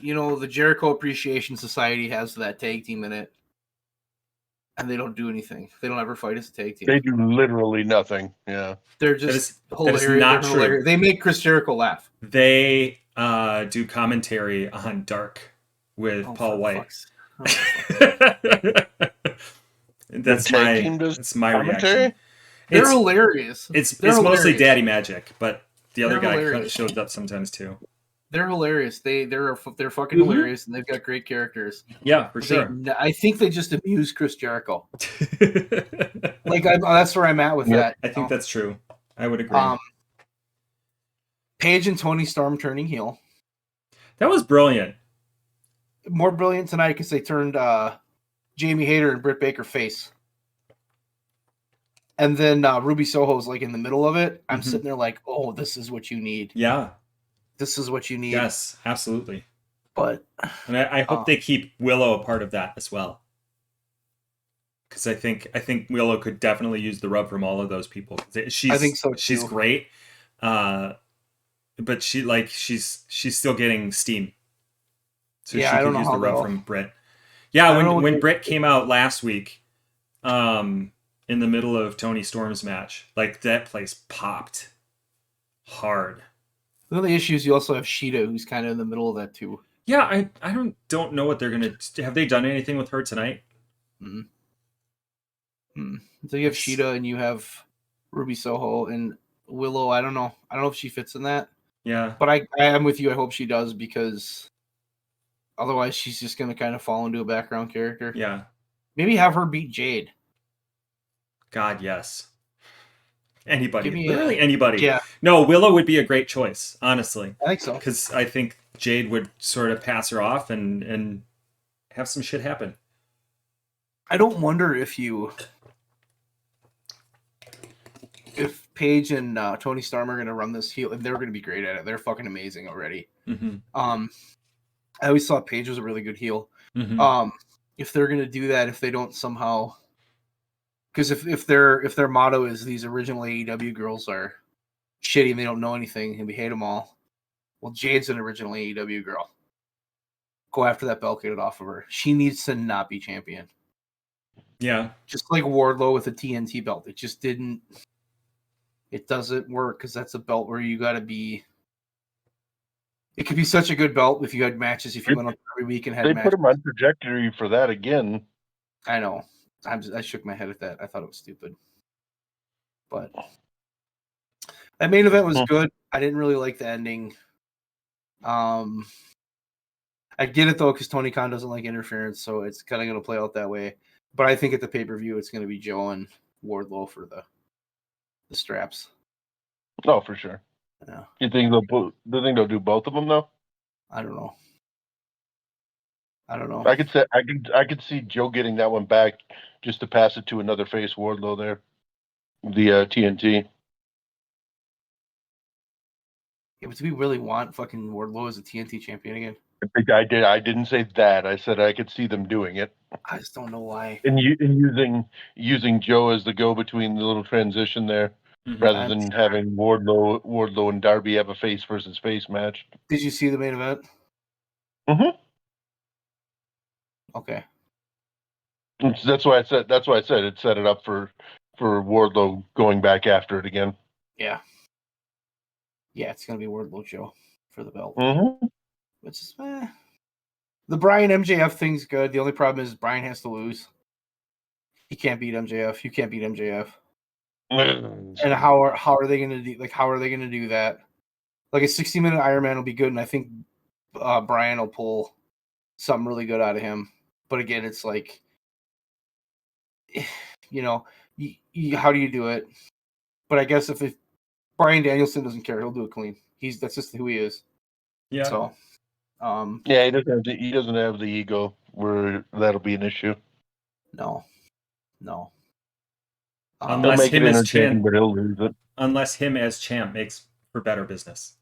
[SPEAKER 1] The Jericho Appreciation Society has that tag team in it. And they don't do anything. They don't ever fight as a tag team.
[SPEAKER 3] They do literally nothing. Yeah.
[SPEAKER 1] They're just
[SPEAKER 2] hilarious. That is not true.
[SPEAKER 1] They make Chris Jericho laugh.
[SPEAKER 2] They do commentary on Dark with Paul White. That's my reaction.
[SPEAKER 1] They're hilarious.
[SPEAKER 2] It's mostly Daddy Magic, but the other guy kind of shows up sometimes too.
[SPEAKER 1] They're hilarious. They're fucking hilarious, and they've got great characters.
[SPEAKER 2] Yeah, for sure.
[SPEAKER 1] I think they just amuse Chris Jericho. That's where I'm at with that.
[SPEAKER 2] I think that's true. I would agree.
[SPEAKER 1] Paige and Tony Storm turning heel.
[SPEAKER 2] That was brilliant.
[SPEAKER 1] More brilliant tonight because they turned Jamie Hayter and Britt Baker face. And then Ruby Soho's like in the middle of it. I'm sitting there like, oh, this is what you need.
[SPEAKER 2] Yeah.
[SPEAKER 1] This is what you need.
[SPEAKER 2] Yes, absolutely.
[SPEAKER 1] But
[SPEAKER 2] and I hope they keep Willow a part of that as well. Because I think Willow could definitely use the rub from all of those people.
[SPEAKER 1] I think so too.
[SPEAKER 2] She's great, but she's still getting steam. So
[SPEAKER 1] yeah,
[SPEAKER 2] she
[SPEAKER 1] I don't
[SPEAKER 2] could
[SPEAKER 1] know
[SPEAKER 2] use
[SPEAKER 1] how
[SPEAKER 2] the rub
[SPEAKER 1] they'll-
[SPEAKER 2] from Britt. Yeah, when
[SPEAKER 1] they-
[SPEAKER 2] Britt came out last week, in the middle of Tony Storm's match, like that place popped hard.
[SPEAKER 1] One of the issues, you also have Sheeta, who's kind of in the middle of that too.
[SPEAKER 2] Yeah, I don't know what they're gonna. Have they done anything with her tonight?
[SPEAKER 1] So you have Sheeta and you have Ruby Soho and Willow. I don't know if she fits in that.
[SPEAKER 2] Yeah,
[SPEAKER 1] But I am with you. I hope she does, because otherwise she's just going to kind of fall into a background character.
[SPEAKER 2] yeah.
[SPEAKER 1] Maybe have her beat Jade.
[SPEAKER 2] God, yes. Anybody,
[SPEAKER 1] Give me
[SPEAKER 2] literally anybody.
[SPEAKER 1] Yeah,
[SPEAKER 2] No, Willow would be a great choice, honestly,
[SPEAKER 1] I think so.
[SPEAKER 2] because I think Jade would sort of pass her off and have some shit happen.
[SPEAKER 1] I don't wonder if Paige and Tony Storm are going to run this heel, and they're going to be great at it. They're fucking amazing already.
[SPEAKER 2] Mm-hmm.
[SPEAKER 1] I always thought Paige was a really good heel.
[SPEAKER 2] Mm-hmm.
[SPEAKER 1] If they're going to do that, if they don't somehow, because if their motto is these original AEW girls are shitty and they don't know anything and we hate them all, well, Jade's an original AEW girl. Go after that belt, get it off of her. She needs to not be champion.
[SPEAKER 2] Yeah.
[SPEAKER 1] Just like Wardlow with the TNT belt, it just didn't. It doesn't work because that's a belt where you got to be. It could be such a good belt if you had matches. If you went up every week and had
[SPEAKER 3] They
[SPEAKER 1] matches.
[SPEAKER 3] put him on trajectory for that again.
[SPEAKER 1] I know. I shook my head at that. I thought it was stupid. But that main event was good. I didn't really like the ending. I get it though, because Tony Khan doesn't like interference, so it's kind of going to play out that way. But I think at the pay-per-view, it's going to be Joe and Wardlow for the straps.
[SPEAKER 3] Oh, for sure.
[SPEAKER 1] Yeah.
[SPEAKER 3] You think they'll do both of them though?
[SPEAKER 1] I don't know.
[SPEAKER 3] I could see Joe getting that one back just to pass it to another face, Wardlow there. The TNT.
[SPEAKER 1] Yeah, but do we really want fucking Wardlow as a TNT champion again?
[SPEAKER 3] I didn't say that. I said I could see them doing it.
[SPEAKER 1] I just don't know why.
[SPEAKER 3] And using Joe as the go-between, the little transition there, rather than having Wardlow and Darby have a face versus face match.
[SPEAKER 1] Did you see the main event?
[SPEAKER 3] Mm-hmm.
[SPEAKER 1] Okay.
[SPEAKER 3] That's why I said it set it up for Wardlow going back after it again.
[SPEAKER 1] Yeah. Yeah, it's gonna be Wardlow Joe for the belt.
[SPEAKER 3] Mm-hmm.
[SPEAKER 1] Which is the Bryan MJF thing's good. The only problem is Bryan has to lose. He can't beat MJF. You can't beat MJF. And how are they gonna do? Like, how are they gonna do that? Like a 60-minute Iron Man will be good, and I think Bryan will pull something really good out of him. But again, it's like, you know, how do you do it? But I guess if Bryan Danielson doesn't care, he'll do it clean. That's just who he is.
[SPEAKER 2] Yeah.
[SPEAKER 1] So,
[SPEAKER 3] yeah, he doesn't have the ego where that'll be an issue.
[SPEAKER 1] No.
[SPEAKER 2] Unless him as champ,
[SPEAKER 3] but he'll lose it.
[SPEAKER 2] Unless him as champ makes for better business.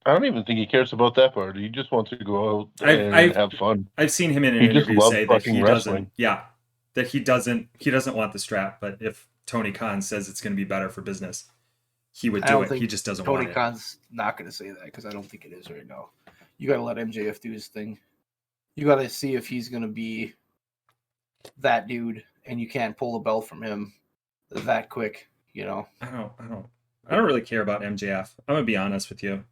[SPEAKER 3] I don't even think he cares about that part. He just wants to go out and have fun.
[SPEAKER 2] I've seen him in an interview say that he
[SPEAKER 3] wrestling.
[SPEAKER 2] doesn't want the strap, but if Tony Khan says it's going to be better for business, he would do it. He just doesn't want it.
[SPEAKER 1] Tony Khan's not going to say that, because I don't think it is right now. You got to let MJF do his thing. You got to see if he's going to be that dude, and you can't pull the belt from him that quick. You know.
[SPEAKER 2] I don't really care about MJF. I'm gonna be honest with you.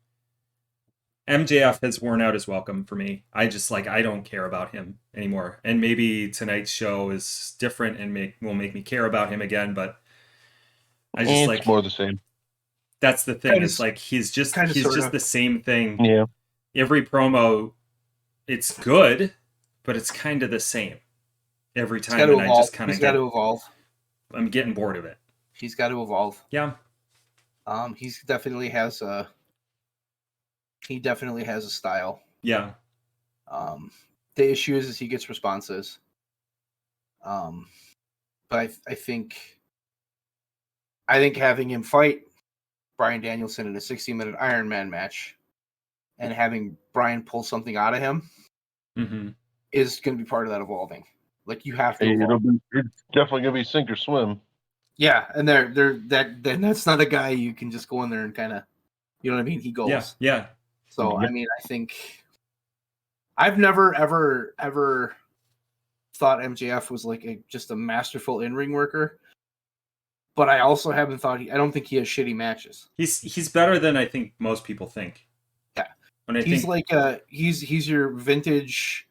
[SPEAKER 2] MJF has worn out his welcome for me. I don't care about him anymore. And maybe tonight's show is different and will make me care about him again, but I just
[SPEAKER 3] it's more the same.
[SPEAKER 2] That's the thing. It's like he's just the same thing.
[SPEAKER 3] Yeah.
[SPEAKER 2] Every promo, it's good, but it's kind of the same every time. And I just kind of
[SPEAKER 1] got to evolve.
[SPEAKER 2] I'm getting bored of it.
[SPEAKER 1] He's got to evolve.
[SPEAKER 2] Yeah.
[SPEAKER 1] He definitely has a style.
[SPEAKER 2] Yeah.
[SPEAKER 1] The issue is he gets responses. But I think having him fight Bryan Danielson in a 60-minute Iron Man match and having Bryan pull something out of him is going to be part of that evolving. Like, you have to evolve.
[SPEAKER 3] It's definitely going to be sink or swim.
[SPEAKER 1] Yeah, and that's not a guy you can just go in there and kind of, you know what I mean? He goes.
[SPEAKER 2] Yeah.
[SPEAKER 1] So, I mean, I think I've never, ever thought MJF was like just a masterful in-ring worker. But I also haven't thought I don't think he has shitty matches.
[SPEAKER 2] He's better than I think most people think.
[SPEAKER 1] Yeah. He's your vintage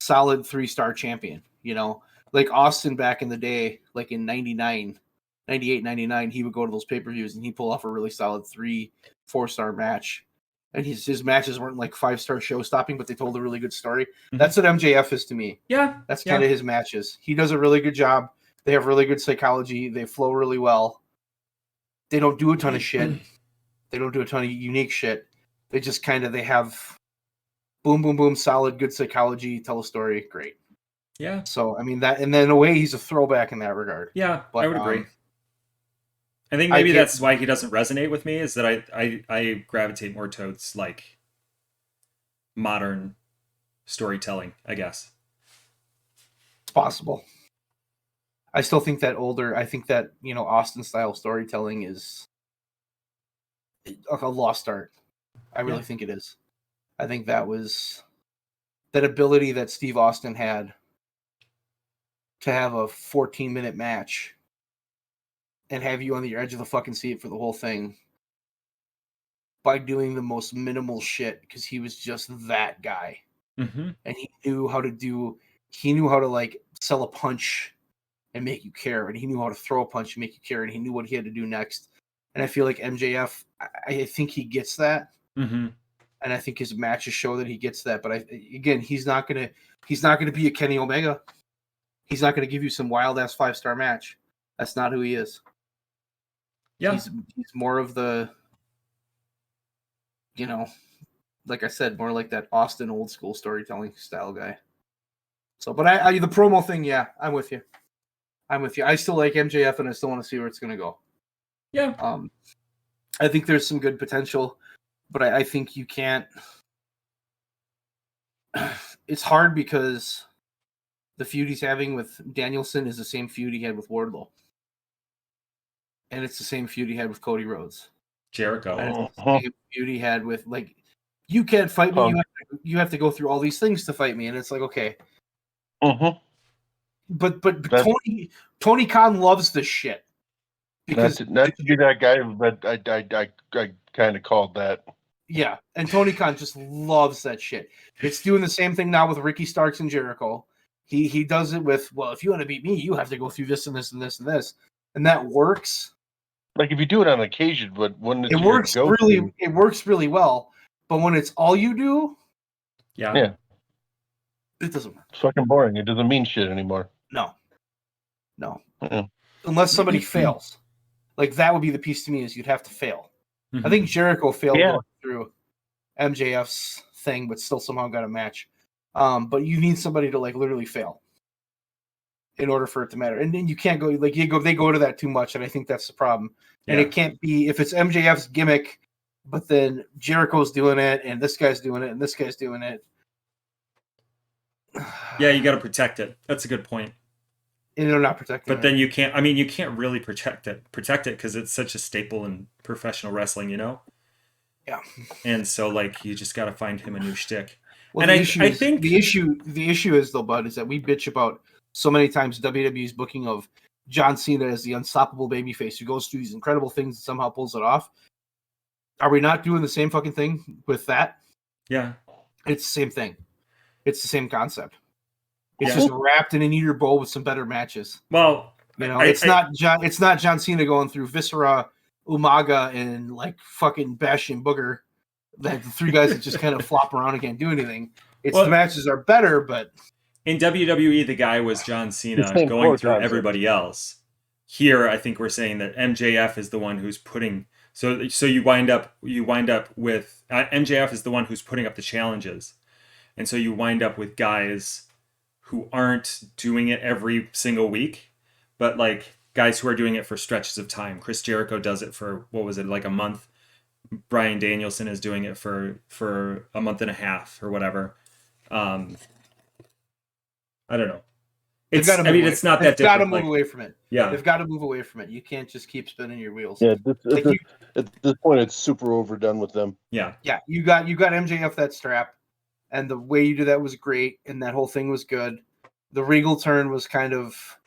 [SPEAKER 1] solid 3-star champion, you know? Like Austin back in the day, like in 98, 99, he would go to those pay-per-views and he'd pull off a really solid 3-4-star match. And his matches weren't like 5-star show stopping, but they told a really good story. That's what MJF is to me.
[SPEAKER 2] Yeah.
[SPEAKER 1] That's kind of his matches. He does a really good job. They have really good psychology. They flow really well. They don't do a ton of shit. They don't do a ton of unique shit. They just they have boom, boom, boom, solid, good psychology, tell a story, great.
[SPEAKER 2] Yeah.
[SPEAKER 1] So, I mean, that, and then in a way, he's a throwback in that regard.
[SPEAKER 2] Yeah,
[SPEAKER 1] but,
[SPEAKER 2] I would agree. I think maybe that's why he doesn't resonate with me, is that I gravitate more towards, like, modern storytelling, I guess.
[SPEAKER 1] It's possible. I still think that Austin style storytelling is a lost art. I really think it is. I think that ability that Steve Austin had to have a 14-minute match and have you on the edge of the fucking seat for the whole thing by doing the most minimal shit, because he was just that guy. And he knew how to like sell a punch and make you care, and he knew how to throw a punch and make you care, and he knew what he had to do next. And I feel like MJF, I think he gets that, and I think his matches show that he gets that. But he's not gonna be a Kenny Omega. He's not gonna give you some wild ass 5-star match. That's not who he is. Yeah, he's more of the, like I said, more like that Austin old school storytelling style guy. So, but I the promo thing, yeah, I'm with you. I still like MJF, and I still want to see where it's going to go.
[SPEAKER 2] Yeah.
[SPEAKER 1] I think there's some good potential, but I think you can't. It's hard because the feud he's having with Danielson is the same feud he had with Wardlow. And it's the same feud he had with Cody Rhodes.
[SPEAKER 2] Jericho.
[SPEAKER 1] And it's the same feud he had with, like, you can't fight me. You have to go through all these things to fight me. And it's like, okay. But Tony Khan loves this shit. Because
[SPEAKER 3] not to be that guy, but I kind of called that.
[SPEAKER 1] Yeah, and Tony Khan just loves that shit. It's doing the same thing now with Ricky Starks and Jericho. He does it with, well, if you want to beat me, you have to go through this and this and this and this, and that works.
[SPEAKER 3] Like if you do it on occasion, but when
[SPEAKER 1] it works really well. But when it's all you do,
[SPEAKER 2] yeah,
[SPEAKER 1] it doesn't work.
[SPEAKER 3] It's fucking boring. It doesn't mean shit anymore.
[SPEAKER 1] No. Unless somebody fails. Like, that would be the piece to me, is you'd have to fail. I think Jericho failed going through MJF's thing, but still somehow got a match. But you need somebody to, like, literally fail in order for it to matter. And then you can't go, like, they go to that too much, and I think that's the problem. And it can't be, if it's MJF's gimmick, but then Jericho's doing it, and this guy's doing it, and this guy's doing it.
[SPEAKER 2] Yeah, you got to protect it. That's a good point.
[SPEAKER 1] And they're not protecting
[SPEAKER 2] it. But then you can't really protect it because it's such a staple in professional wrestling, you know?
[SPEAKER 1] Yeah.
[SPEAKER 2] And so, like, you just got to find him a new shtick.
[SPEAKER 1] Well, and I think the issue is, though, Bud, is that we bitch about so many times WWE's booking of John Cena as the unstoppable babyface who goes through these incredible things and somehow pulls it off. Are we not doing the same fucking thing with that?
[SPEAKER 2] Yeah.
[SPEAKER 1] It's the same thing. It's the same concept. It's just wrapped in an eater bowl with some better matches.
[SPEAKER 2] Well,
[SPEAKER 1] it's not John Cena going through Viscera, Umaga, and like fucking Bash and Booger. That the three guys that just kind of flop around and can't do anything. The matches are better, but
[SPEAKER 2] in WWE the guy was John Cena going through everybody else. Here, I think we're saying that MJF is the one who's putting. So you wind up with MJF is the one who's putting up the challenges, and so you wind up with guys who aren't doing it every single week, but like guys who are doing it for stretches of time. Chris Jericho does it for, what was it, like a month? Bryan Danielson is doing it for a month and a half or whatever. I don't know. It's not that different.
[SPEAKER 1] They've got to move away from it.
[SPEAKER 2] Yeah.
[SPEAKER 1] They've got to move away from it. You can't just keep spinning your wheels.
[SPEAKER 3] Yeah, at this point, it's super overdone with them.
[SPEAKER 2] Yeah.
[SPEAKER 1] Yeah, you got MJF that strap, and the way you do that was great, and that whole thing was good. The Regal turn was kind of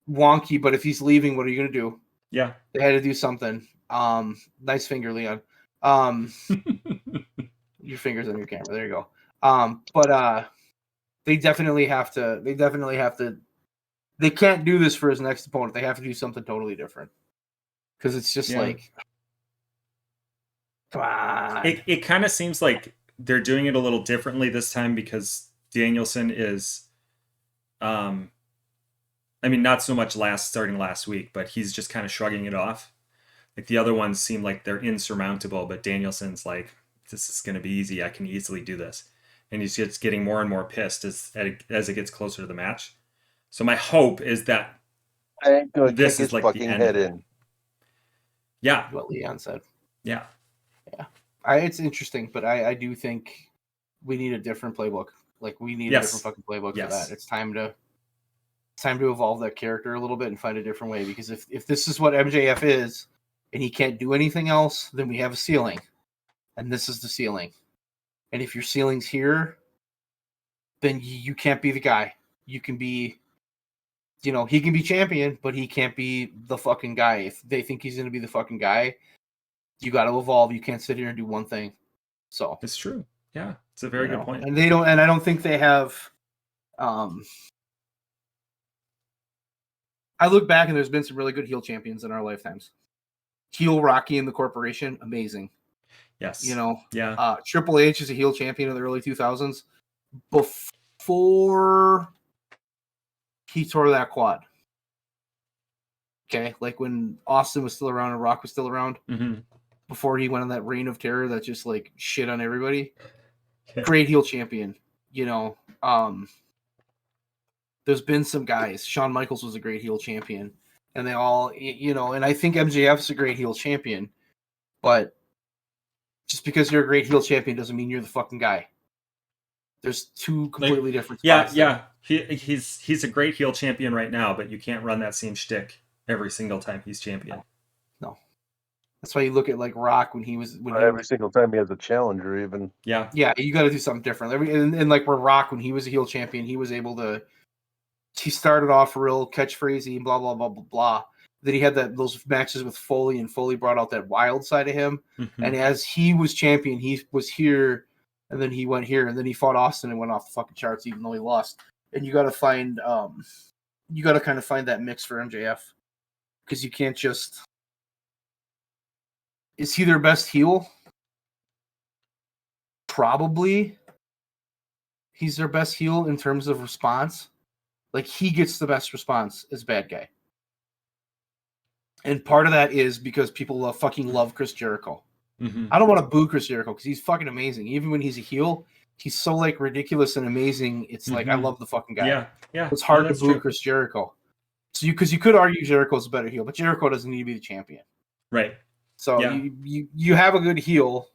[SPEAKER 1] wonky, but if he's leaving, what are you going to do?
[SPEAKER 2] Yeah.
[SPEAKER 1] They had to do something. Nice finger, Leon. Your finger's on your camera. There you go. But they definitely have to. They can't do this for his next opponent. They have to do something totally different. Because it's just like, come on.
[SPEAKER 2] It kind of seems like they're doing it a little differently this time because Danielson is, I mean, not so much starting last week, but he's just kind of shrugging it off. Like the other ones seem like they're insurmountable, but Danielson's like, this is going to be easy. I can easily do this. And he's just getting more and more pissed as it gets closer to the match. So my hope is that this is like the end. In. Yeah.
[SPEAKER 1] What Leon said.
[SPEAKER 2] Yeah.
[SPEAKER 1] Yeah. It's interesting, but I do think we need a different playbook. Like we need a different fucking playbook for that. It's time to evolve that character a little bit and find a different way. Because if this is what MJF is and he can't do anything else, then we have a ceiling. And this is the ceiling. And if your ceiling's here, then you can't be the guy. You can be, he can be champion, but he can't be the fucking guy. If they think he's going to be the fucking guy, you got to evolve. You can't sit here and do one thing. So
[SPEAKER 2] it's true. Yeah, it's a very good point.
[SPEAKER 1] And I don't think they have. I look back and there's been some really good heel champions in our lifetimes. Heel Rocky and the Corporation, amazing.
[SPEAKER 2] Yes.
[SPEAKER 1] Yeah. Triple H is a heel champion in the early 2000s before he tore that quad. Okay, like when Austin was still around and Rock was still around, before he went on that reign of terror that just like shit on everybody. Great heel champion. There's been some guys. Shawn Michaels was a great heel champion, and they all, and I think MJF's a great heel champion, but just because you're a great heel champion doesn't mean you're the fucking guy. There's two completely different spots.
[SPEAKER 2] Yeah. He's a great heel champion right now, but you can't run that same shtick every single time he's champion.
[SPEAKER 1] No. That's why you look at like Rock
[SPEAKER 3] every single time he has a challenger, even.
[SPEAKER 2] Yeah.
[SPEAKER 1] Yeah, you got to do something different. And like where Rock, when he was a heel champion, he was able to. He started off real catchphrasey and blah blah blah blah blah. Then he had those matches with Foley, and Foley brought out that wild side of him. Mm-hmm. And as he was champion, he was here, and then he went here, and then he fought Austin and went off the fucking charts, even though he lost. And you got to find, kind of find that mix for MJF, because you can't just. Is he their best heel? Probably. He's their best heel in terms of response. Like, he gets the best response as bad guy. And part of that is because people love Chris Jericho. Mm-hmm. I don't want to boo Chris Jericho because he's fucking amazing. Even when he's a heel, he's so like ridiculous and amazing. It's like, I love the fucking guy.
[SPEAKER 2] Yeah.
[SPEAKER 1] It's hard to boo Chris Jericho. So because you could argue Jericho's a better heel, but Jericho doesn't need to be the champion.
[SPEAKER 2] Right.
[SPEAKER 1] So you have a good heel.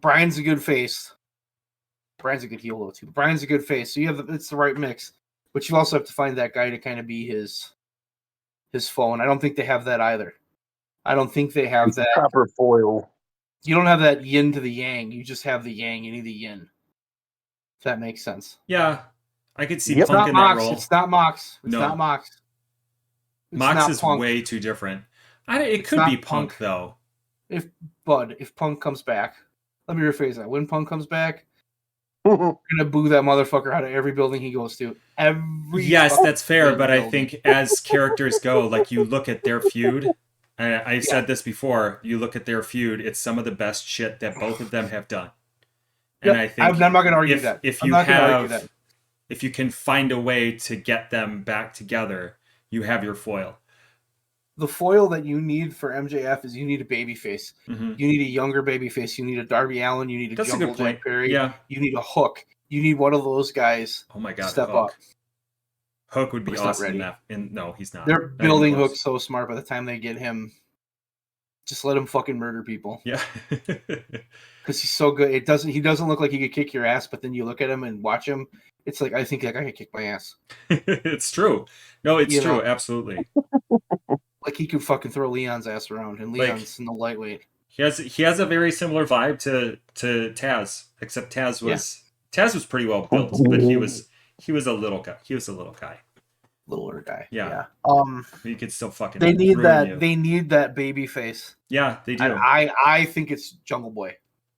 [SPEAKER 1] Brian's a good face. Brian's a good heel though too. Brian's a good face. So it's the right mix. But you also have to find that guy to kind of be his foe, and I don't think they have that either. I don't think they have that
[SPEAKER 3] proper foil.
[SPEAKER 1] You don't have that yin to the yang. You just have the yang. You need the yin. If that makes sense.
[SPEAKER 2] Yeah, I could see Punk in that role.
[SPEAKER 1] It's not Mox. It's not Mox.
[SPEAKER 2] Mox is way too different. It could be Punk though.
[SPEAKER 1] If Punk comes back, let me rephrase that. When Punk comes back, we're gonna boo that motherfucker out of every building he goes to.
[SPEAKER 2] Yes, that's fair, but I think as characters go, like you look at their feud, and I've said this before, you look at their feud, it's some of the best shit that both of them have done. And I think
[SPEAKER 1] I'm not gonna argue that.
[SPEAKER 2] If you can find a way to get them back together, you have your foil.
[SPEAKER 1] The foil that you need for MJF is you need a babyface. Mm-hmm. You need a younger babyface. You need a Darby Allin. You need a Jungle Jack Perry.
[SPEAKER 2] Yeah.
[SPEAKER 1] You need a Hook. You need one of those guys.
[SPEAKER 2] Oh my God,
[SPEAKER 1] step up.
[SPEAKER 2] Hook would be
[SPEAKER 1] Hook's not
[SPEAKER 2] awesome in
[SPEAKER 1] ready.
[SPEAKER 2] that. And no, he's not.
[SPEAKER 1] They're
[SPEAKER 2] Not
[SPEAKER 1] building
[SPEAKER 2] even
[SPEAKER 1] Hook
[SPEAKER 2] close.
[SPEAKER 1] so smart. By the time they get him, just let him fucking murder people.
[SPEAKER 2] Yeah.
[SPEAKER 1] Because he's so good. He doesn't look like he could kick your ass, but then you look at him and watch him, it's like I think that guy could kick my ass.
[SPEAKER 2] It's true. No, it's
[SPEAKER 1] You
[SPEAKER 2] true.
[SPEAKER 1] know?
[SPEAKER 2] Absolutely.
[SPEAKER 1] Like he could fucking throw Leon's ass around, and Leon's in the lightweight.
[SPEAKER 2] He has a very similar vibe to Taz, except Taz was pretty well built, but he was a little guy. He was a little guy.
[SPEAKER 1] Littler guy.
[SPEAKER 2] Yeah.
[SPEAKER 1] Yeah.
[SPEAKER 2] He could still fucking.
[SPEAKER 1] They need
[SPEAKER 2] ruin
[SPEAKER 1] that.
[SPEAKER 2] you.
[SPEAKER 1] They need that baby face.
[SPEAKER 2] Yeah, they do.
[SPEAKER 1] And I think it's Jungle Boy.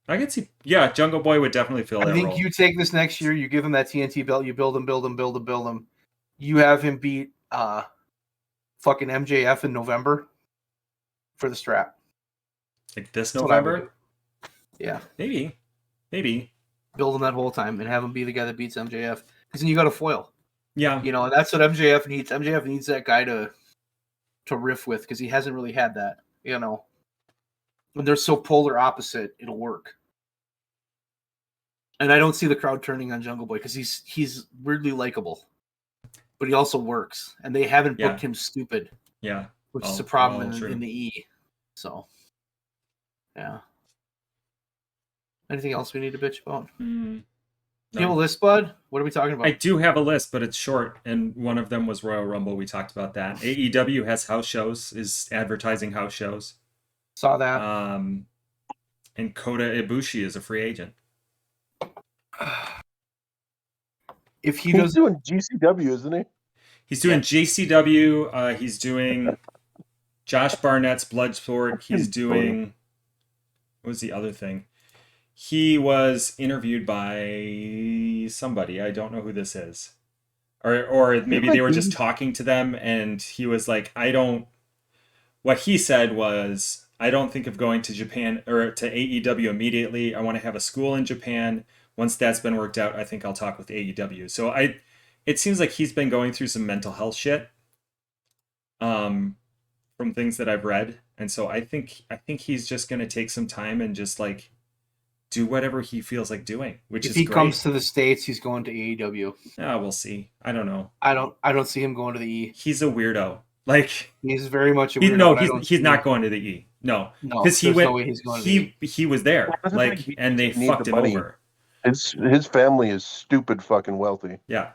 [SPEAKER 2] I can see. Yeah, Jungle Boy would definitely fill that
[SPEAKER 1] I think
[SPEAKER 2] role.
[SPEAKER 1] you take this next year, you give him that TNT belt, you build him. You have him beat fucking MJF in November for the strap.
[SPEAKER 2] Like this
[SPEAKER 1] That's what I would
[SPEAKER 2] November?
[SPEAKER 1] do. Yeah.
[SPEAKER 2] Maybe.
[SPEAKER 1] Build him that whole time and have him be the guy that beats MJF. Because then you got a foil.
[SPEAKER 2] Yeah.
[SPEAKER 1] You know, and that's what MJF needs. MJF needs that guy to riff with because he hasn't really had that. You know, when they're so polar opposite, it'll work. And I don't see the crowd turning on Jungle Boy because he's weirdly likable, but he also works. And they haven't booked him stupid.
[SPEAKER 2] Yeah,
[SPEAKER 1] which is a problem in the E. So, yeah. Anything else we need to bitch about?
[SPEAKER 2] No.
[SPEAKER 1] Do you have a list, bud? What are we talking about?
[SPEAKER 2] I do have a list, but it's short, and one of them was Royal Rumble. We talked about that. AEW has house shows, is advertising house shows.
[SPEAKER 1] Saw that.
[SPEAKER 2] And Kota Ibushi is a free agent.
[SPEAKER 1] If
[SPEAKER 3] he's doing GCW, isn't he?
[SPEAKER 2] He's doing GCW. He's doing Josh Barnett's Bloodsport. He's doing... What was the other thing? He was interviewed by somebody. I don't know who this is. Or maybe they were just talking to them, and he was like, what he said was, I don't think of going to Japan or to AEW immediately. I want to have a school in Japan. Once that's been worked out, I think I'll talk with AEW. So it seems like he's been going through some mental health shit. From things that I've read. And so I think he's just going to take some time and just like do whatever he feels like doing, which is great. If he
[SPEAKER 1] comes to the States, he's going to AEW.
[SPEAKER 2] We'll see. I don't know.
[SPEAKER 1] I don't see him going to the E.
[SPEAKER 2] He's a weirdo. Like
[SPEAKER 1] he's very much a weirdo.
[SPEAKER 2] He's not going to the E. No, because he went. No way he's going to the E. He was there, and they fucked him over.
[SPEAKER 3] His family is stupid fucking wealthy.
[SPEAKER 2] Yeah.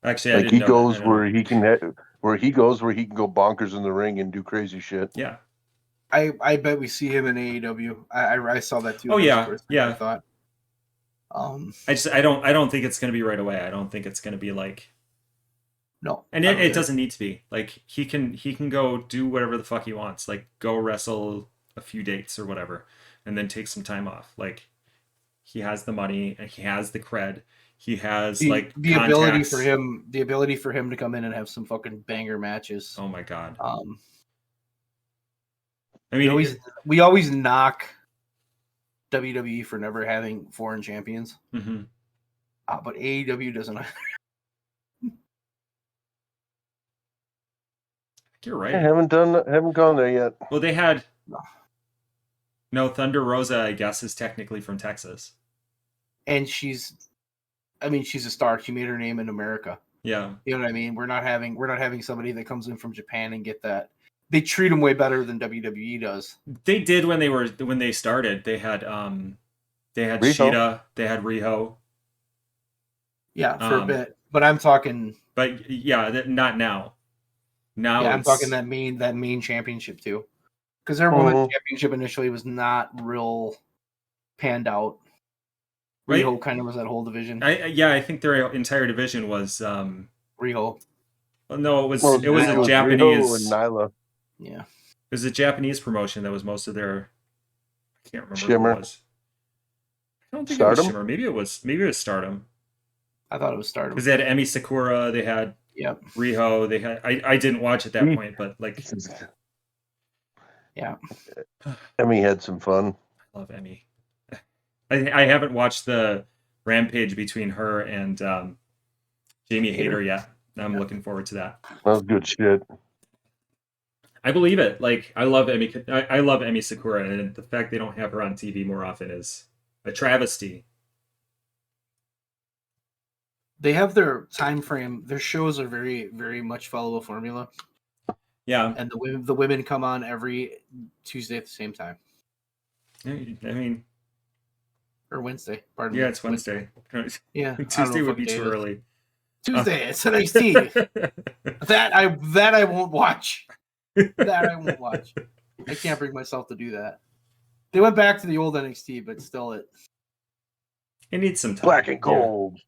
[SPEAKER 2] Actually,
[SPEAKER 3] like he goes where he can go bonkers in the ring and do crazy shit.
[SPEAKER 2] Yeah.
[SPEAKER 1] I bet we see him in AEW. I saw that too.
[SPEAKER 2] Oh yeah.
[SPEAKER 1] I thought.
[SPEAKER 2] I don't think it's gonna be right away. I don't think it's gonna be like.
[SPEAKER 1] No.
[SPEAKER 2] And it doesn't need to be. Like he can go do whatever the fuck he wants. Like go wrestle a few dates or whatever, and then take some time off. Like he has the money and he has the cred. He has the
[SPEAKER 1] ability for him to come in and have some fucking banger matches.
[SPEAKER 2] Oh my god.
[SPEAKER 1] I mean, we always knock WWE for never having foreign champions.
[SPEAKER 2] Mm-hmm.
[SPEAKER 1] But AEW doesn't.
[SPEAKER 2] You're right.
[SPEAKER 3] I haven't gone there yet.
[SPEAKER 2] Well, they had no Thunder Rosa. I guess is technically from Texas,
[SPEAKER 1] and she's a star. She made her name in America.
[SPEAKER 2] Yeah,
[SPEAKER 1] you know what I mean. We're not having somebody that comes in from Japan and get that. They treat them way better than WWE does.
[SPEAKER 2] They did when they started. They had
[SPEAKER 3] Riho.
[SPEAKER 2] Shida. They had Riho.
[SPEAKER 1] Yeah, for a bit. But I'm talking.
[SPEAKER 2] But yeah, not now. Now
[SPEAKER 1] I'm talking that main championship too, because their women's championship initially was not real panned out.
[SPEAKER 2] Right?
[SPEAKER 1] Riho kind of was that whole division.
[SPEAKER 2] I think their entire division was
[SPEAKER 1] Riho.
[SPEAKER 2] Well, no, it was a Japanese.
[SPEAKER 3] Riho and Nyla.
[SPEAKER 1] Yeah,
[SPEAKER 2] it was a Japanese promotion that was most of their. I can't remember
[SPEAKER 3] Shimmer.
[SPEAKER 2] Who it was. I don't think
[SPEAKER 3] Stardom?
[SPEAKER 2] It was Shimmer. Maybe it was Stardom.
[SPEAKER 1] I thought it was Stardom
[SPEAKER 2] because they had Emi Sakura. They had.
[SPEAKER 1] Yep.
[SPEAKER 2] Riho, they had. I didn't watch at that point, but like.
[SPEAKER 1] Yeah.
[SPEAKER 3] Emmy had some fun.
[SPEAKER 2] I love Emmy. I haven't watched the Rampage between her and Jamie Hayter yet. I'm looking forward to that.
[SPEAKER 3] That was good shit.
[SPEAKER 2] I believe it. Like I love Emmy. I love Emi Sakura, and the fact they don't have her on TV more often is a travesty.
[SPEAKER 1] they have their time frame. Their shows are very, very much follow a formula.
[SPEAKER 2] Yeah.
[SPEAKER 1] And the women come on every Tuesday at the same time.
[SPEAKER 2] I mean,
[SPEAKER 1] or Wednesday. Pardon me.
[SPEAKER 2] Yeah, it's Wednesday.
[SPEAKER 1] Yeah,
[SPEAKER 2] Tuesday would be too early.
[SPEAKER 1] Tuesday, it's NXT. that I won't watch. That I won't watch. I can't bring myself to do that. They went back to the old NXT, but still it
[SPEAKER 2] needs some time.
[SPEAKER 3] Black and gold.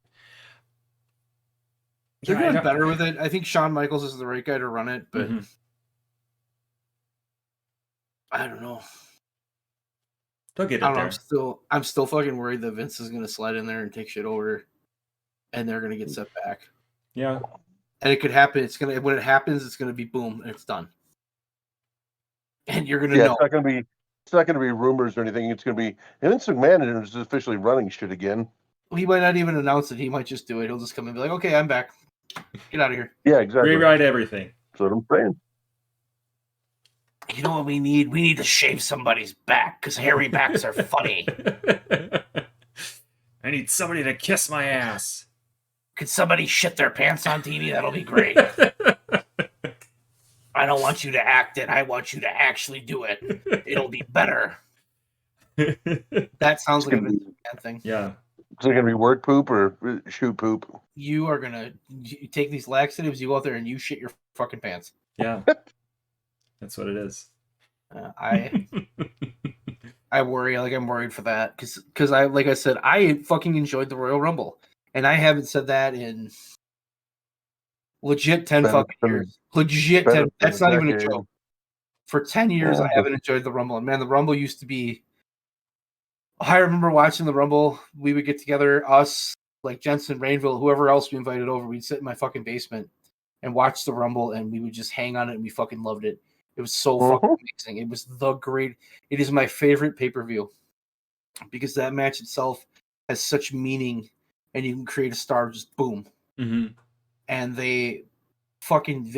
[SPEAKER 1] They're doing better with it. I think Shawn Michaels is the right guy to run it, but I don't know.
[SPEAKER 2] They'll get it there.
[SPEAKER 1] I'm still fucking worried that Vince is gonna slide in there and take shit over, and they're gonna get set back.
[SPEAKER 2] Yeah,
[SPEAKER 1] and it could happen. When it happens, it's gonna be boom, and it's done. And you're gonna know.
[SPEAKER 3] It's not gonna be rumors or anything. It's gonna be Vince McMahon is officially running shit again.
[SPEAKER 1] He might not even announce it. He might just do it. He'll just come and be like, "Okay, I'm back. Get out of here."
[SPEAKER 3] Yeah, exactly.
[SPEAKER 2] Rewrite everything.
[SPEAKER 3] That's what I'm saying.
[SPEAKER 1] You know what we need? We need to shave somebody's back because hairy backs are funny.
[SPEAKER 2] I need somebody to kiss my ass.
[SPEAKER 1] Could somebody shit their pants on TV? That'll be great. I don't want you to act it. I want you to actually do it. It'll be better. That sounds like a bad thing.
[SPEAKER 2] Yeah.
[SPEAKER 3] Is it going to be work poop or shoot poop?
[SPEAKER 1] You are going to take these laxatives, you go out there and you shit your fucking pants.
[SPEAKER 2] Yeah. That's what it is.
[SPEAKER 1] I worry. Like, I'm worried for that. Because like I said, I fucking enjoyed the Royal Rumble. And I haven't said that in legit 10 fucking years. Legit 10. That's not even a joke. For 10 years, I haven't enjoyed the Rumble. And man, the Rumble used to be... I remember watching the Rumble. We would get together, us, like Jensen, Rainville, whoever else we invited over. We'd sit in my fucking basement and watch the Rumble, and we would just hang on it, and we fucking loved it. It was so fucking amazing. It was it is my favorite pay-per-view because that match itself has such meaning, and you can create a star just boom.
[SPEAKER 2] Mm-hmm.
[SPEAKER 1] And they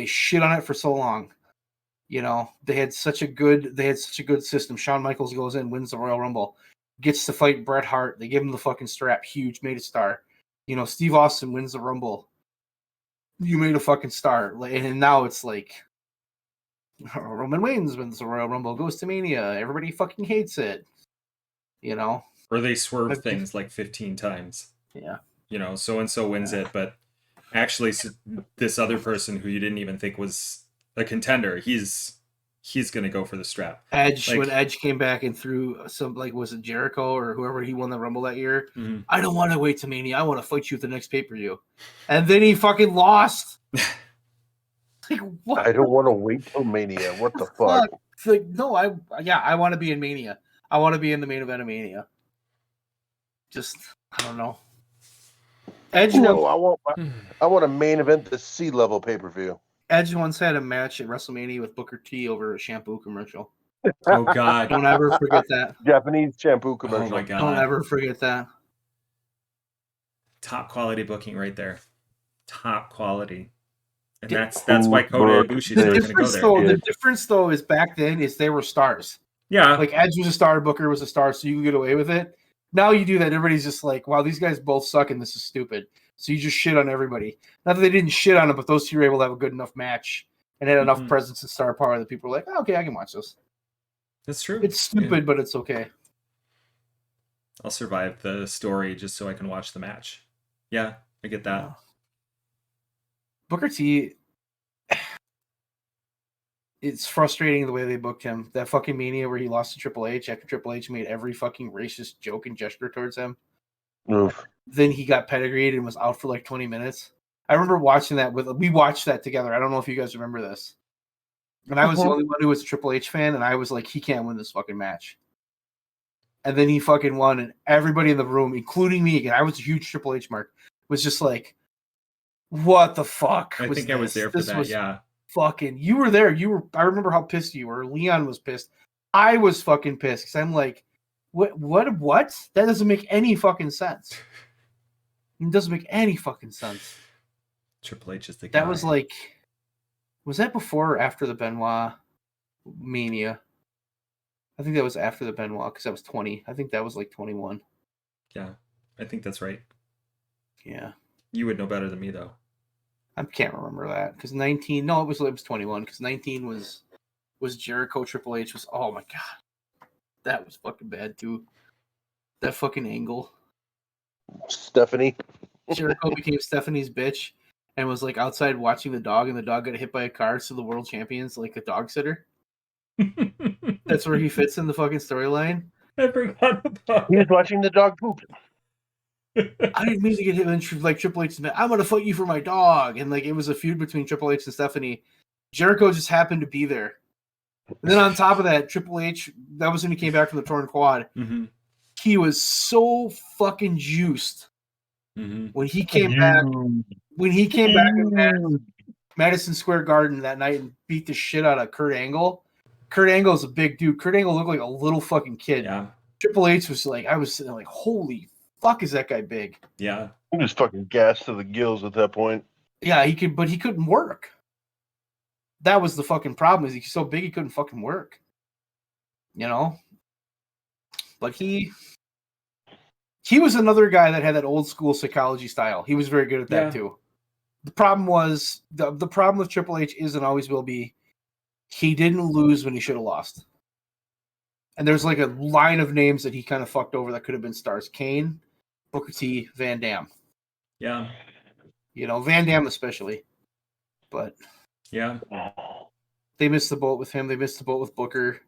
[SPEAKER 1] shit on it for so long. You know, they had such a good system. Shawn Michaels goes in, wins the Royal Rumble, gets to fight Bret Hart. They give him the fucking strap, huge, made a star. You know, Steve Austin wins the Rumble. You made a fucking star. And now it's like Roman Reigns wins the Royal Rumble, goes to Mania. Everybody fucking hates it. You know?
[SPEAKER 2] Or they swerve things like 15 times.
[SPEAKER 1] Yeah.
[SPEAKER 2] You know, so-and-so wins it, but actually this other person who you didn't even think was a contender, he's going to go for the strap.
[SPEAKER 1] Edge, when Edge came back and threw some, like, was it Jericho or whoever he won the Rumble that year?
[SPEAKER 2] Mm-hmm.
[SPEAKER 1] I don't want to wait to Mania. I want to fight you at the next pay-per-view. And then he fucking lost. Like, what?
[SPEAKER 3] I don't want to wait till Mania. What the fuck?
[SPEAKER 1] It's like, no, I want to be in Mania. I want to be in the main event of Mania. Just, I don't know. Edge.
[SPEAKER 3] No, I want a main event the C-level pay-per-view.
[SPEAKER 1] Edge once had a match at WrestleMania with Booker T over a shampoo commercial.
[SPEAKER 2] Oh God!
[SPEAKER 1] Don't ever forget that.
[SPEAKER 3] Japanese shampoo commercial.
[SPEAKER 2] Oh my God!
[SPEAKER 1] Don't ever forget that.
[SPEAKER 2] Top quality booking right there. Top quality. And that's why Kota Ibushi is going to go there.
[SPEAKER 1] The difference, though, is back then is they were stars.
[SPEAKER 2] Yeah.
[SPEAKER 1] Like, Edge was a star, Booker was a star, so you can get away with it. Now you do that, everybody's just like, wow, these guys both suck and this is stupid. So you just shit on everybody. Not that they didn't shit on them, but those two were able to have a good enough match and had enough presence and star power that people were like, oh, okay, I can watch this.
[SPEAKER 2] That's true.
[SPEAKER 1] It's stupid, but it's okay.
[SPEAKER 2] I'll survive the story just so I can watch the match. Yeah, I get that.
[SPEAKER 1] Yeah. Booker T, it's frustrating the way they booked him. That fucking Mania where he lost to Triple H after Triple H made every fucking racist joke and gesture towards him.
[SPEAKER 3] Oof.
[SPEAKER 1] Then he got pedigreed and was out for like 20 minutes. I remember watching that we watched that together. I don't know if you guys remember this. And I was the only one who was a Triple H fan, and I was like, he can't win this fucking match. And then he fucking won, and everybody in the room, including me, again, I was a huge Triple H mark, was just like, what the fuck?
[SPEAKER 2] I think I was there for that, yeah.
[SPEAKER 1] Fucking, you were there. I remember how pissed you were. Leon was pissed. I was fucking pissed because I'm like, what? That doesn't make any fucking sense. It doesn't make any fucking sense.
[SPEAKER 2] Triple H is the guy.
[SPEAKER 1] That was like, was that before or after the Benoit Mania? I think that was after the Benoit because that was 20. I think that was like 21.
[SPEAKER 2] Yeah, I think that's right.
[SPEAKER 1] Yeah.
[SPEAKER 2] You would know better than me, though.
[SPEAKER 1] I can't remember that because 19. No, it was 21 because 19 was Jericho. Triple H was. Oh my god, that was fucking bad too. That fucking angle.
[SPEAKER 3] Stephanie.
[SPEAKER 1] Jericho became Stephanie's bitch and was like outside watching the dog, and the dog got hit by a car. So the world champions like a dog sitter. That's where he fits in the fucking storyline.
[SPEAKER 2] I forgot about
[SPEAKER 3] He was watching the dog poop.
[SPEAKER 1] I didn't mean to get him in like Triple H. I'm gonna fight you for my dog, and like it was a feud between Triple H and Stephanie. Jericho just happened to be there. And then on top of that, Triple H, that was when he came back from the torn quad.
[SPEAKER 2] Mm-hmm.
[SPEAKER 1] He was so fucking juiced
[SPEAKER 2] Mm-hmm.
[SPEAKER 1] when he came back. When he came back in Madison Square Garden that night and beat the shit out of Kurt Angle. Kurt Angle's a big dude. Kurt Angle looked like a little fucking kid.
[SPEAKER 2] Yeah.
[SPEAKER 1] Triple H was like, I was sitting there like, holy fuck, is that guy big?
[SPEAKER 2] Yeah.
[SPEAKER 3] He was fucking gassed to the gills at that point.
[SPEAKER 1] Yeah, he could, but he couldn't work. That was the fucking problem. Is he's so big he couldn't fucking work. You know. But he was another guy that had that old school psychology style. He was very good at that too. The problem was the problem with Triple H is and always will be he didn't lose when he should have lost. And there's like a line of names that he kind of fucked over that could have been stars. Kane, Booker T, Van Dam.
[SPEAKER 2] Yeah.
[SPEAKER 1] You know, Van Dam especially. But
[SPEAKER 2] Yeah.
[SPEAKER 1] they missed the boat with him. They missed the boat with Booker.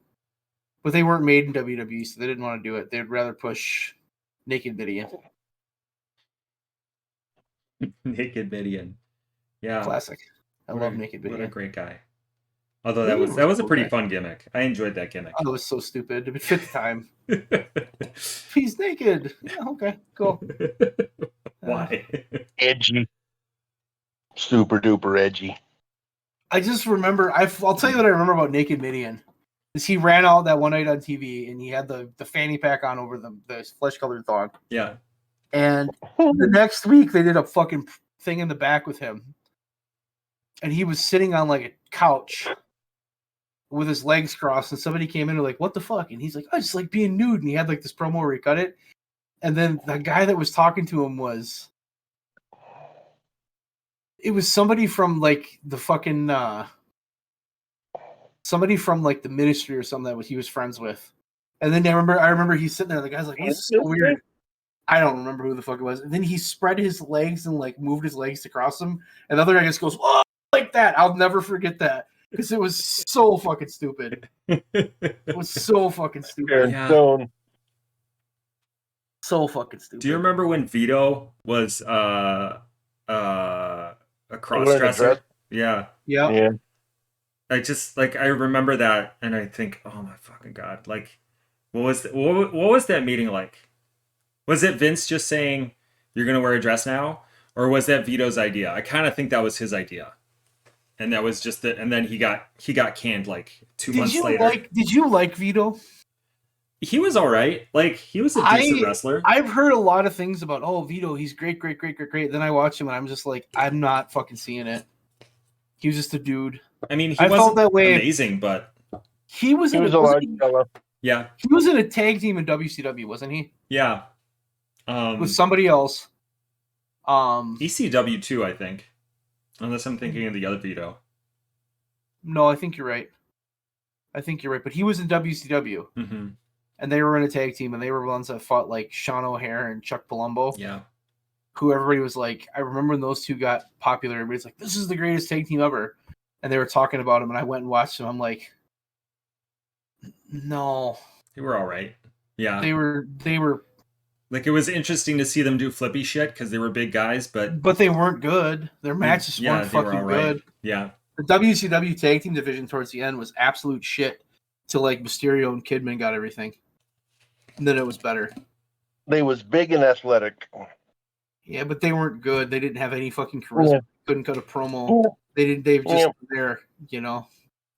[SPEAKER 1] But they weren't made in WWE, so they didn't want to do it. They'd rather push Naked Midian.
[SPEAKER 2] Naked Midian. Yeah.
[SPEAKER 1] Classic. I love Naked
[SPEAKER 2] What a
[SPEAKER 1] Midian.
[SPEAKER 2] great guy. Although that was a pretty fun gimmick. I enjoyed that gimmick.
[SPEAKER 1] Oh, it was so stupid. It fit the time. He's naked. Yeah, okay, cool.
[SPEAKER 2] Why?
[SPEAKER 3] Edgy. Super duper edgy.
[SPEAKER 1] I just remember, I'll tell you what I remember about Naked Midian. Is he ran out that one night on TV and he had the fanny pack on over the flesh-colored thong.
[SPEAKER 2] Yeah.
[SPEAKER 1] And the next week they did a fucking thing in the back with him. And he was sitting on like a couch with his legs crossed, and somebody came in and like, what the fuck? And he's like, I just like being nude. And he had like this promo where he cut it. And then the guy that was talking to him was somebody from like the fucking somebody from like the ministry or something that he was friends with. And then I remember he's sitting there, the guy's like, this is so weird. I don't remember who the fuck it was. And then he spread his legs and like moved his legs to cross them. And the other guy just goes, oh, like that. I'll never forget that. Because it was so fucking stupid. It was so fucking stupid.
[SPEAKER 2] Yeah.
[SPEAKER 1] So fucking stupid.
[SPEAKER 2] Do you remember when Vito was a cross-dresser? Yeah.
[SPEAKER 1] Yeah.
[SPEAKER 2] I remember that and I think, oh my fucking God. Like, what was that meeting like? Was it Vince just saying, you're going to wear a dress now? Or was that Vito's idea? I kind of think that was his idea. And that was just and then he got canned like 2 months later.
[SPEAKER 1] Did you like Vito?
[SPEAKER 2] He was all right. Like, he was a decent wrestler.
[SPEAKER 1] I've heard a lot of things about, Vito, he's great. Then I watch him and I'm just like, I'm not fucking seeing it. He was just a dude.
[SPEAKER 2] I mean,
[SPEAKER 1] I
[SPEAKER 2] wasn't
[SPEAKER 1] felt that way.
[SPEAKER 2] Amazing, but
[SPEAKER 1] he was
[SPEAKER 3] a large fella.
[SPEAKER 2] Yeah.
[SPEAKER 1] He was in a tag team in WCW, wasn't he?
[SPEAKER 2] Yeah.
[SPEAKER 1] With somebody else.
[SPEAKER 2] ECW too, I think. Unless I'm thinking of the other Vito.
[SPEAKER 1] No, I think you're right. But he was in WCW.
[SPEAKER 2] Mm-hmm.
[SPEAKER 1] And they were in a tag team, and they were ones that fought like Sean O'Hare and Chuck Palumbo.
[SPEAKER 2] Yeah.
[SPEAKER 1] Who everybody was like, I remember when those two got popular, everybody's like, this is the greatest tag team ever. And they were talking about him, and I went and watched them. I'm like, no.
[SPEAKER 2] They were all right. Yeah.
[SPEAKER 1] They were
[SPEAKER 2] like, it was interesting to see them do flippy shit because they were big guys, but
[SPEAKER 1] they weren't good. Their matches weren't fucking good.
[SPEAKER 2] Yeah.
[SPEAKER 1] The WCW tag team division towards the end was absolute shit till like Mysterio and Kidman got everything. And then it was better.
[SPEAKER 3] They was big and athletic.
[SPEAKER 1] Yeah, but they weren't good. They didn't have any fucking charisma.
[SPEAKER 3] Yeah.
[SPEAKER 1] Couldn't cut a promo.
[SPEAKER 3] Yeah.
[SPEAKER 1] They just were there, you know.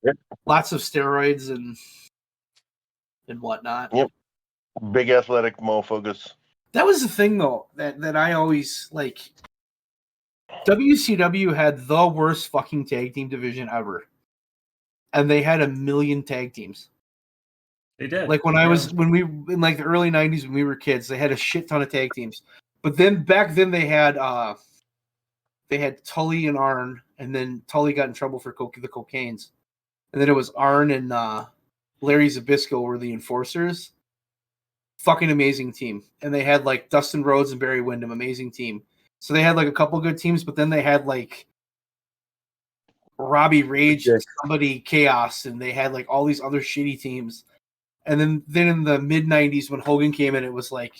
[SPEAKER 3] Yep.
[SPEAKER 1] Lots of steroids and whatnot.
[SPEAKER 3] Yep. Big athletic motherfuckers.
[SPEAKER 1] That was the thing though, that I always like. WCW had the worst fucking tag team division ever. And they had 1 million tag teams.
[SPEAKER 2] They did.
[SPEAKER 1] Like when we in like the early 90s when we were kids, they had a shit ton of tag teams. But then back then they had they had Tully and Arn, and then Tully got in trouble for the Cocaines. And then it was Arn and Larry Zbyszko were the enforcers. Fucking amazing team. And they had like Dustin Rhodes and Barry Windham, amazing team. So they had like a couple good teams, but then they had like Robbie Rage and somebody Chaos, and they had like all these other shitty teams. And then in the mid 90s when Hogan came in, it was like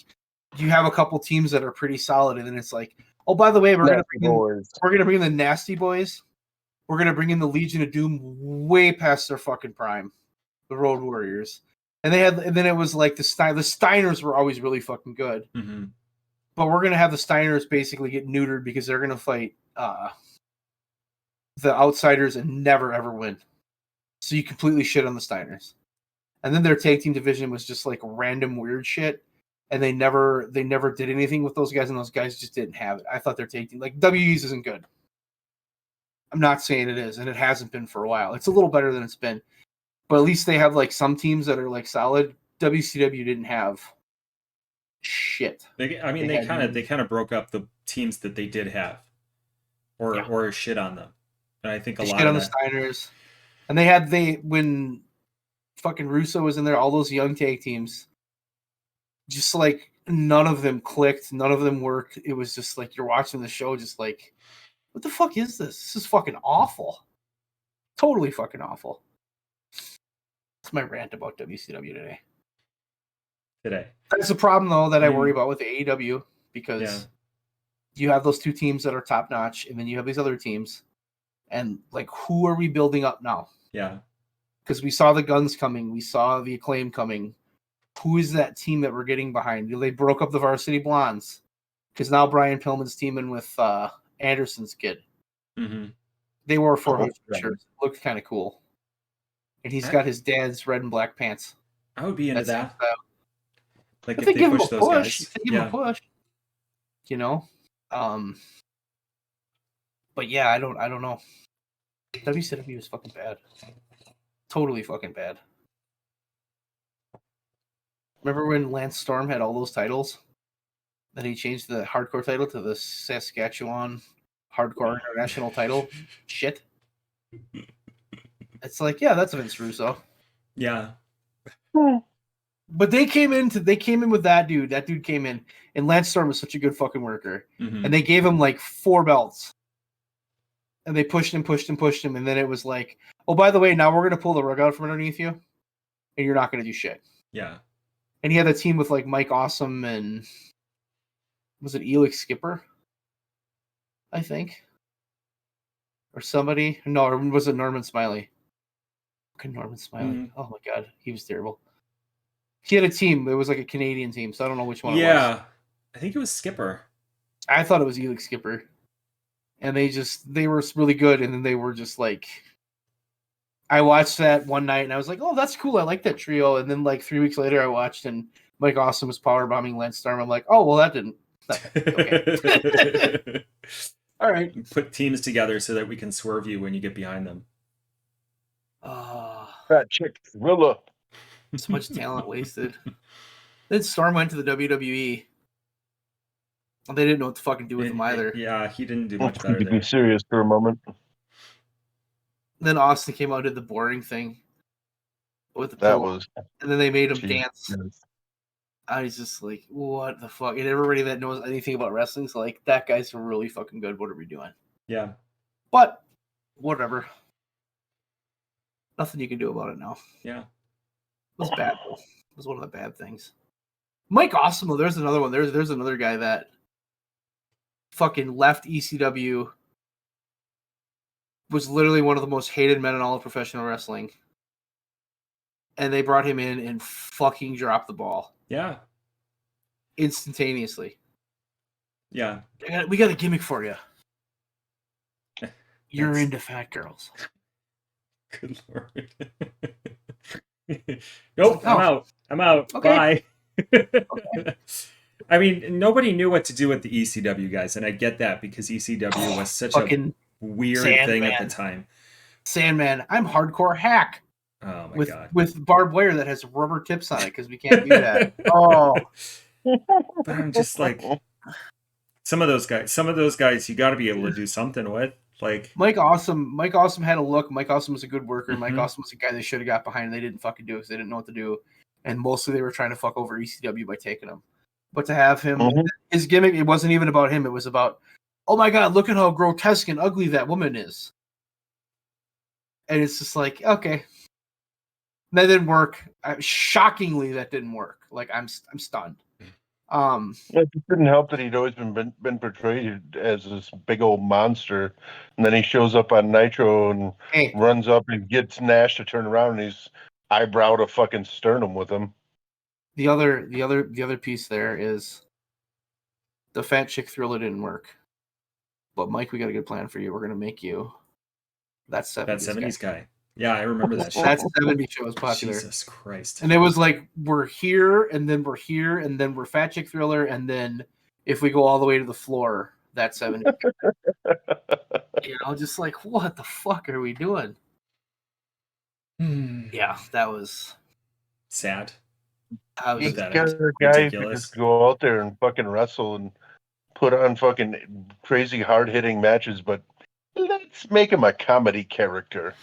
[SPEAKER 1] you have a couple teams that are pretty solid, and then it's like, oh, by the way, we're gonna bring in the Nasty Boys. We're gonna bring in the Legion of Doom way past their fucking prime, the Road Warriors, and then it was like the Steiners were always really fucking good, but we're gonna have the Steiners basically get neutered because they're gonna fight the Outsiders and never ever win. So you completely shit on the Steiners, and then their tag team division was just like random weird shit. And they never did anything with those guys, and those guys just didn't have it. I thought their tag team, like WE's isn't good. I'm not saying it is, and it hasn't been for a while. It's a little better than it's been, but at least they have like some teams that are like solid. WCW didn't have shit.
[SPEAKER 2] They kind of broke up the teams that they did have, or shit on them. And I think a lot
[SPEAKER 1] shit
[SPEAKER 2] of
[SPEAKER 1] on the Steiners, and when fucking Russo was in there, all those young tag teams. Just like none of them clicked, none of them worked. It was just like you're watching the show, just like, what the fuck is this? This is fucking awful. Totally fucking awful. That's my rant about WCW today. That's the problem though that I worry about with the AEW, because you have those two teams that are top notch, and then you have these other teams, and like, who are we building up now?
[SPEAKER 2] Yeah,
[SPEAKER 1] because we saw the Guns coming, we saw the Acclaim coming. Who is that team that we're getting behind? They broke up the Varsity Blondes because now Brian Pillman's teaming with Anderson's kid. They wore 400 shirts. Looked kind of cool. And he's got his dad's red and black pants.
[SPEAKER 2] I would be into that. Like
[SPEAKER 1] if they give him a push, if they give him a push, you know. But yeah, I don't know. WCW is fucking bad. Totally fucking bad. Remember when Lance Storm had all those titles? Then he changed the hardcore title to the Saskatchewan Hardcore International title? Shit. It's like, yeah, that's Vince Russo.
[SPEAKER 2] Yeah.
[SPEAKER 1] But they came in with that dude. That dude came in, and Lance Storm was such a good fucking worker. And they gave him like 4 belts. And they pushed him, and then it was like, oh, by the way, now we're gonna pull the rug out from underneath you, and you're not gonna do shit.
[SPEAKER 2] Yeah.
[SPEAKER 1] And he had a team with like Mike Awesome and was it Elix Skipper? I think. Or somebody. No, or was it Norman Smiley? Fucking Norman Smiley. Oh my god, he was terrible. He had a team. It was like a Canadian team, so I don't know which one it was.
[SPEAKER 2] Yeah. I think it was Skipper.
[SPEAKER 1] I thought it was Elix Skipper. And they were really good, and then they were just like, I watched that one night and I was like, oh, that's cool. I like that trio. And then like 3 weeks later I watched and Mike Awesome was powerbombing Lance Storm. I'm like, oh, well, that didn't. Okay. All right.
[SPEAKER 2] Put teams together so that we can swerve you when you get behind them.
[SPEAKER 3] Fat chick thriller.
[SPEAKER 1] So much talent wasted. Then Storm went to the WWE. They didn't know what to fucking do with him either.
[SPEAKER 2] Yeah, he didn't do much better.
[SPEAKER 3] To be serious for a moment.
[SPEAKER 1] Then Austin came out and did the boring thing with the
[SPEAKER 3] pillow.
[SPEAKER 1] And then they made him dance. Yes. I was just like, what the fuck? And everybody that knows anything about wrestling is like, that guy's really fucking good. What are we doing?
[SPEAKER 2] Yeah.
[SPEAKER 1] But whatever. Nothing you can do about it now.
[SPEAKER 2] Yeah.
[SPEAKER 1] It was bad. It was one of the bad things. Mike Awesome, though, there's another one. There's another guy that fucking left ECW, was literally one of the most hated men in all of professional wrestling. And they brought him in and fucking dropped the ball.
[SPEAKER 2] Yeah.
[SPEAKER 1] Instantaneously.
[SPEAKER 2] Yeah.
[SPEAKER 1] We got a gimmick for you. You're into fat girls.
[SPEAKER 2] Good Lord. Nope, I'm out. Okay. Bye. Okay. I mean, nobody knew what to do with the ECW guys, and I get that because ECW was such a weird thing at the time.
[SPEAKER 1] Sandman, I'm hardcore hack.
[SPEAKER 2] Oh my god.
[SPEAKER 1] With barbed wire that has rubber tips on it because we can't do that. Oh.
[SPEAKER 2] But I'm just like, Some of those guys, you got to be able to do something with. Like
[SPEAKER 1] Mike Awesome had a look. Mike Awesome was a good worker. Mike
[SPEAKER 2] Mhm.
[SPEAKER 1] Awesome was a guy they should have got behind, and they didn't fucking do it because they didn't know what to do. And mostly they were trying to fuck over ECW by taking him. But to have him, his gimmick, it wasn't even about him. It was about, oh my God, look at how grotesque and ugly that woman is. And it's just like, okay. That didn't work. Shockingly, that didn't work. Like, I'm stunned.
[SPEAKER 3] It didn't help that he'd always been portrayed as this big old monster, and then he shows up on Nitro and runs up and gets Nash to turn around, and he's eyebrow to fucking sternum with him.
[SPEAKER 1] The other piece there is the fat chick thriller didn't work. But Mike, we got a good plan for you. We're gonna make you that 70s
[SPEAKER 2] guy. Yeah, I remember that shit.
[SPEAKER 1] That 70s show was popular.
[SPEAKER 2] Jesus Christ.
[SPEAKER 1] And it was like, we're here, and then we're here, and then we're fat chick thriller, and then if we go all the way to the floor, that 70s. Just like, what the fuck are we doing? Yeah, that was
[SPEAKER 2] sad.
[SPEAKER 3] He's got a guy who could just go out there and fucking wrestle and put on fucking crazy hard-hitting matches, but let's make him a comedy character.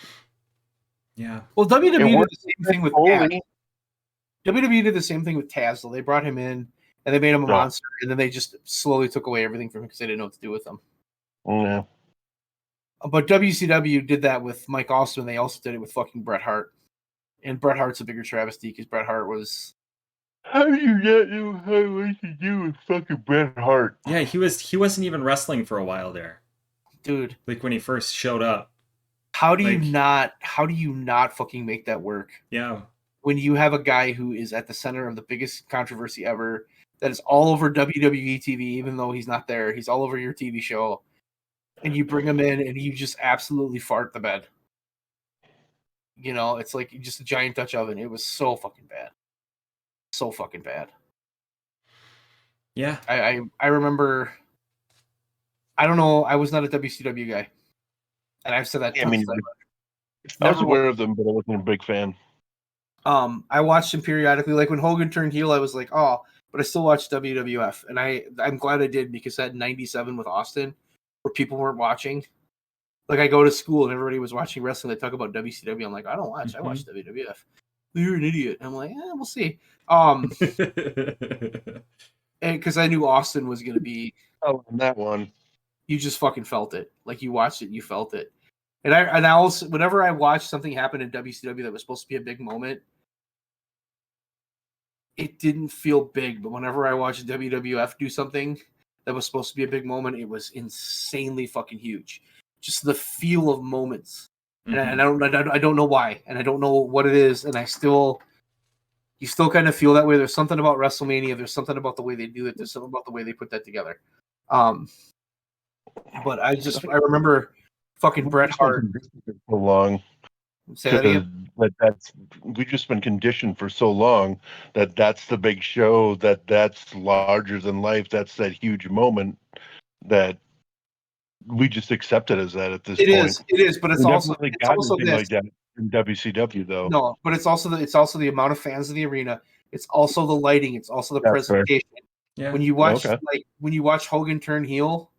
[SPEAKER 2] Yeah.
[SPEAKER 1] Well, WWE did the same thing with Taz. WWE did the same thing with Taz. So they brought him in and they made him a monster, and then they just slowly took away everything from him because they didn't know what to do with him.
[SPEAKER 3] Yeah.
[SPEAKER 1] But WCW did that with Mike Austin, and they also did it with fucking Bret Hart. And Bret Hart's a bigger travesty because Bret Hart was.
[SPEAKER 3] How do you not know what to do with fucking Bret Hart?
[SPEAKER 2] Yeah, he wasn't even wrestling for a while there,
[SPEAKER 1] dude.
[SPEAKER 2] Like when he first showed up.
[SPEAKER 1] How do you not fucking make that work?
[SPEAKER 2] Yeah.
[SPEAKER 1] When you have a guy who is at the center of the biggest controversy ever, that is all over WWE TV, even though he's not there, he's all over your TV show, and you bring him in and you just absolutely fart the bed. It's like just a giant Dutch oven. It was so fucking bad. So fucking bad.
[SPEAKER 2] Yeah.
[SPEAKER 1] I remember, I don't know, I was not a WCW guy. And I've said that.
[SPEAKER 3] I was aware of them, but I wasn't a big fan.
[SPEAKER 1] I watched him periodically. Like when Hogan turned heel, I was like, oh, but I still watched WWF. And I'm glad I did, because that 97 with Austin, where people weren't watching. Like I go to school and everybody was watching wrestling. They talk about WCW. I'm like, I don't watch. I watch WWF. You're an idiot. I'm like, we'll see. And because I knew Austin was going to be.
[SPEAKER 3] Oh, that one.
[SPEAKER 1] You just fucking felt it. Like you watched it, and you felt it. And I also, whenever I watched something happen in WCW that was supposed to be a big moment, it didn't feel big. But whenever I watched WWF do something that was supposed to be a big moment, it was insanely fucking huge. Just the feel of moments, and I don't know why, and I don't know what it is, and you still kind of feel that way. There's something about WrestleMania. There's something about the way they do it. There's something about the way they put that together. But I remember fucking Bret Hart
[SPEAKER 3] so long.
[SPEAKER 1] Say that again.
[SPEAKER 3] We've just been conditioned for so long that's the big show, that's larger than life, that's that huge moment that we just accept it as that at this point.
[SPEAKER 1] It is, but it's also
[SPEAKER 3] like that in WCW though.
[SPEAKER 1] No, but it's also the amount of fans in the arena. It's also the lighting. It's also the presentation.
[SPEAKER 2] Yeah.
[SPEAKER 1] When you watch Hogan turn heel,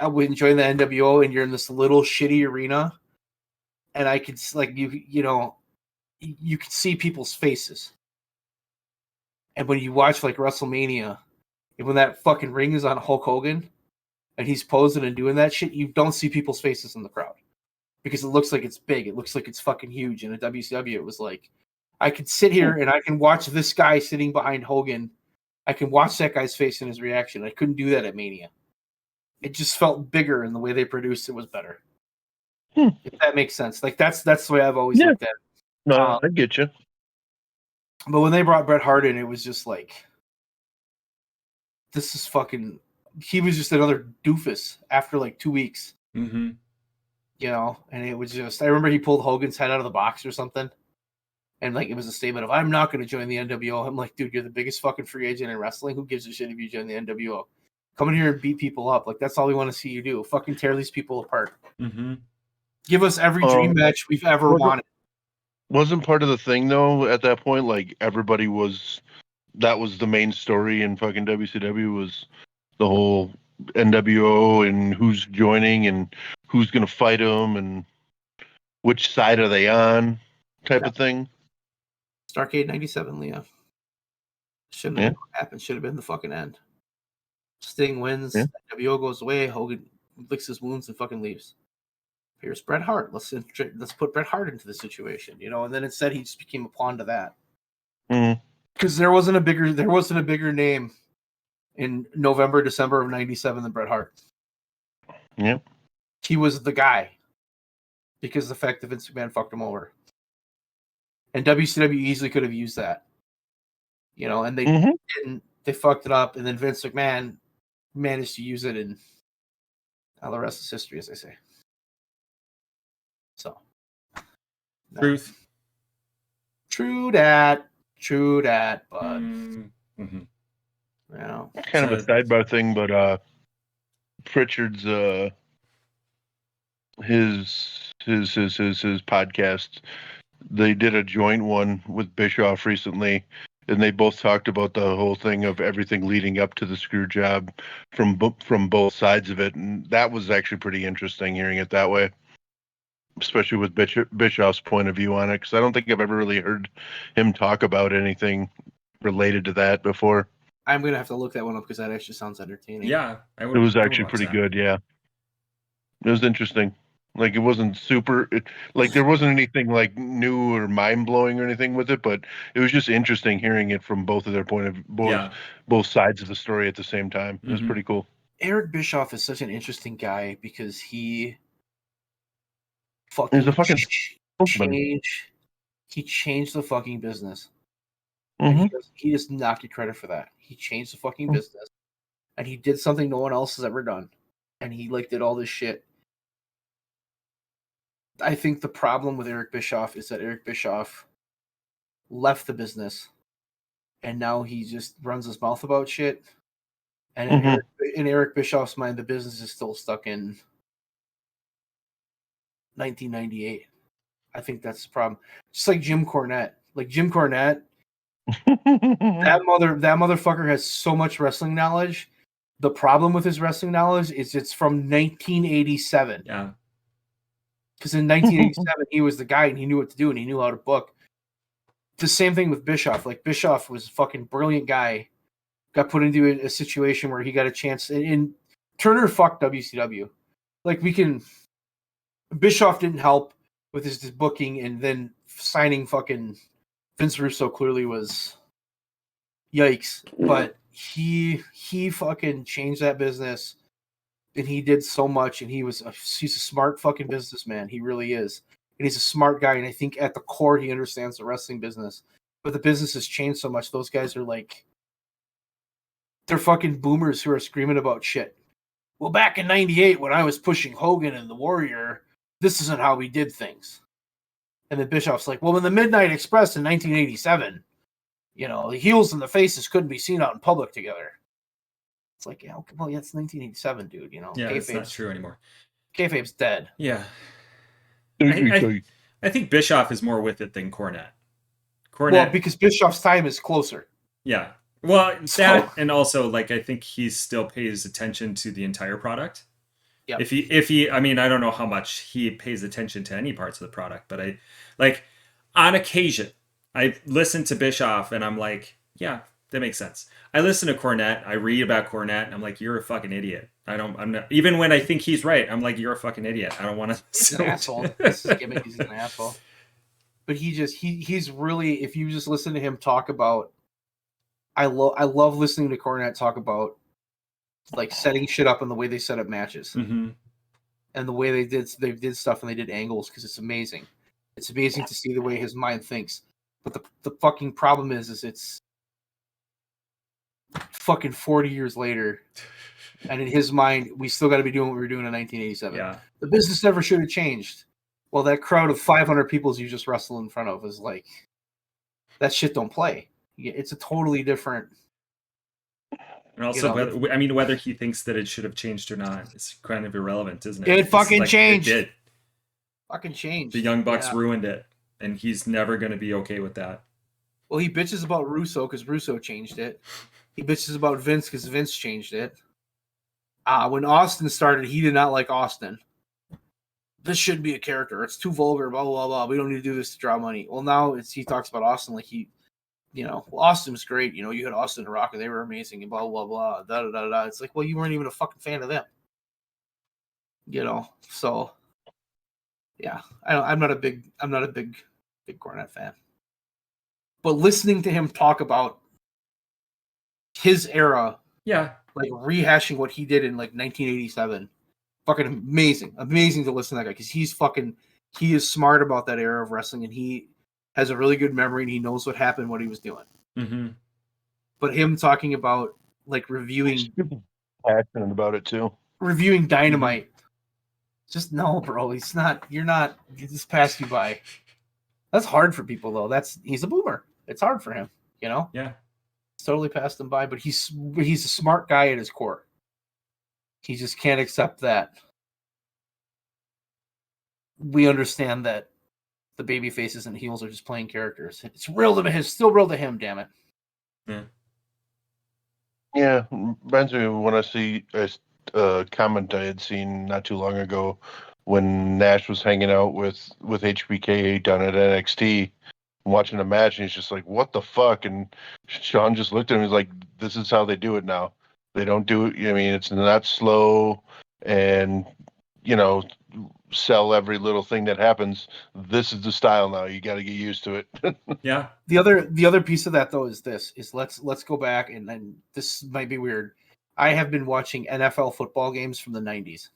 [SPEAKER 1] when join the NWO, and you're in this little shitty arena, and I could you could see people's faces. And when you watch like WrestleMania, and when that fucking ring is on Hulk Hogan, and he's posing and doing that shit, you don't see people's faces in the crowd because it looks like it's big. It looks like it's fucking huge. And at WCW, it was like, I could sit here and I can watch this guy sitting behind Hogan. I can watch that guy's face and his reaction. I couldn't do that at Mania. It just felt bigger, and the way they produced it was better. If that makes sense. Like that's the way I've always looked at it.
[SPEAKER 3] No, I get you.
[SPEAKER 1] But when they brought Bret Hart in, it was just like, this is fucking. He was just another doofus after like 2 weeks.
[SPEAKER 2] Mm-hmm.
[SPEAKER 1] And it was just. I remember he pulled Hogan's head out of the box or something, and like it was a statement of, "I'm not going to join the NWO." I'm like, dude, you're the biggest fucking free agent in wrestling. Who gives a shit if you join the NWO? Come in here and beat people up. Like that's all we want to see you do. Fucking tear these people apart.
[SPEAKER 2] Mm-hmm.
[SPEAKER 1] Give us every dream match we've ever wanted.
[SPEAKER 3] Wasn't part of the thing though at that point, like everybody was. That was the main story in fucking WCW was the whole NWO and who's joining and who's going to fight them and which side are they on, type of thing.
[SPEAKER 1] Starrcade 97, Leah. Shouldn't have been what happened. Should have been the fucking end. Sting wins.
[SPEAKER 3] Yeah.
[SPEAKER 1] NWO goes away. Hogan licks his wounds and fucking leaves. Here's Bret Hart. Let's put Bret Hart into the situation, And then instead he just became a pawn to that. Because there wasn't a bigger name in November, December of '97 than Bret Hart.
[SPEAKER 3] Yep.
[SPEAKER 1] He was the guy because the fact that Vince McMahon fucked him over, and WCW easily could have used that, and they didn't. They fucked it up, and then Vince McMahon managed to use it, and now the rest is history, as they say. So,
[SPEAKER 2] Truth.
[SPEAKER 1] True that, but
[SPEAKER 3] kind of a sidebar thing, but Pritchard's his podcast, they did a joint one with Bischoff recently, and they both talked about the whole thing of everything leading up to the screw job from both sides of it, and that was actually pretty interesting hearing it that way, especially with Bischoff's point of view on it, because I don't think I've ever really heard him talk about anything related to that before.
[SPEAKER 1] I'm gonna have to look that one up because that actually sounds entertaining.
[SPEAKER 2] Yeah,
[SPEAKER 3] it was actually pretty good. Yeah, it was interesting. Like, it wasn't there wasn't anything like new or mind blowing or anything with it, but it was just interesting hearing it from both of their both sides of the story at the same time. It was pretty cool.
[SPEAKER 1] Eric Bischoff is such an interesting guy because he
[SPEAKER 3] he's a fucking
[SPEAKER 1] he changed the fucking business. He does not get credit for that. He changed the fucking business, and he did something no one else has ever done, and he did all this shit. I think the problem with Eric Bischoff is that Eric Bischoff left the business, and now he just runs his mouth about shit. And in Eric Bischoff's mind, the business is still stuck in 1998. I think that's the problem. Just like Jim Cornette. that motherfucker has so much wrestling knowledge. The problem with his wrestling knowledge is it's from 1987.
[SPEAKER 2] Yeah.
[SPEAKER 1] Because in 1987, he was the guy and he knew what to do and he knew how to book. The same thing with Bischoff. Like, Bischoff was a fucking brilliant guy. Got put into a situation where he got a chance. And Turner fucked WCW. Bischoff didn't help with his booking, and then signing fucking Vince Russo clearly was yikes. But he fucking changed that business. And he did so much, and he's a smart fucking businessman. He really is. And he's a smart guy, and I think at the core he understands the wrestling business. But the business has changed so much. Those guys are they're fucking boomers who are screaming about shit. Well, back in 98 when I was pushing Hogan and the Warrior, this isn't how we did things. And then Bischoff's like, well, in the Midnight Express in 1987, the heels and the faces couldn't be seen out in public together. It's like, yeah, okay, well, yeah, it's 1987, dude.
[SPEAKER 2] Yeah, it's not true anymore.
[SPEAKER 1] Kayfabe's dead.
[SPEAKER 2] Yeah, I think Bischoff is more with it than Cornette.
[SPEAKER 1] Well, because Bischoff's time is closer.
[SPEAKER 2] Yeah, well, and also I think he still pays attention to the entire product. Yeah. If he, I mean, I don't know how much he pays attention to any parts of the product, but on occasion, I listen to Bischoff and I'm like, yeah, that makes sense. I listen to Cornette. I read about Cornette, and I'm like, "You're a fucking idiot." I'm not. Even when I think he's right, I'm like, "You're a fucking idiot." I don't want to.
[SPEAKER 1] He's an asshole. This is gimmick. He's an asshole. But he's really. If you just listen to him talk about, I love listening to Cornette talk about setting shit up and the way they set up matches, and the way they did stuff and they did angles, because it's amazing. It's amazing to see the way his mind thinks. But the fucking problem is it's fucking 40 years later, and in his mind, we still got to be doing what we were doing in 1987.
[SPEAKER 2] Yeah.
[SPEAKER 1] The business never should have changed. Well, that crowd of 500 people you just wrestle in front of is that shit don't play. It's a totally different.
[SPEAKER 2] And also, whether he thinks that it should have changed or not, it's kind of irrelevant, isn't it?
[SPEAKER 1] It fucking changed.
[SPEAKER 2] It did.
[SPEAKER 1] Fucking changed.
[SPEAKER 2] The Young Bucks ruined it, and he's never going to be okay with that.
[SPEAKER 1] Well, he bitches about Russo because Russo changed it. He bitches about Vince because Vince changed it. When Austin started, he did not like Austin. This shouldn't be a character. It's too vulgar, blah, blah, blah. We don't need to do this to draw money. Well, now he talks about Austin like well, Austin was great. You had Austin and Rock, and they were amazing, and blah, blah, blah, da, da, da, da. It's like, well, you weren't even a fucking fan of them. So, yeah. I'm not a big Cornette fan. But listening to him talk about his era,
[SPEAKER 2] yeah,
[SPEAKER 1] like rehashing what he did in like 1987, fucking amazing to listen to that guy, because he is smart about that era of wrestling, and he has a really good memory, and he knows what happened, what he was doing.
[SPEAKER 2] Mm-hmm.
[SPEAKER 1] But him talking about like reviewing,
[SPEAKER 3] passionate about it too,
[SPEAKER 1] reviewing Dynamite, just no, bro. He's not. You're not. He just passed you by. That's hard for people though. He's a boomer. It's hard for him.
[SPEAKER 2] Yeah.
[SPEAKER 1] It's totally passed him by. But he's a smart guy at his core. He just can't accept that. We understand that the baby faces and heels are just playing characters. It's real to him. It's still real to him. Damn it.
[SPEAKER 2] Yeah.
[SPEAKER 3] Yeah, reminds me of when I see a comment I had seen not too long ago when Nash was hanging out with HBK down at NXT, watching a match, and he's just like, "What the fuck?" And Sean just looked at him. He's like, "This is how they do it now. They don't do it. I mean, it's not slow, and sell every little thing that happens. This is the style now. You got to get used to it."
[SPEAKER 2] Yeah.
[SPEAKER 1] The other piece of that though is let's go back, and then this might be weird. I have been watching NFL football games from the 90s.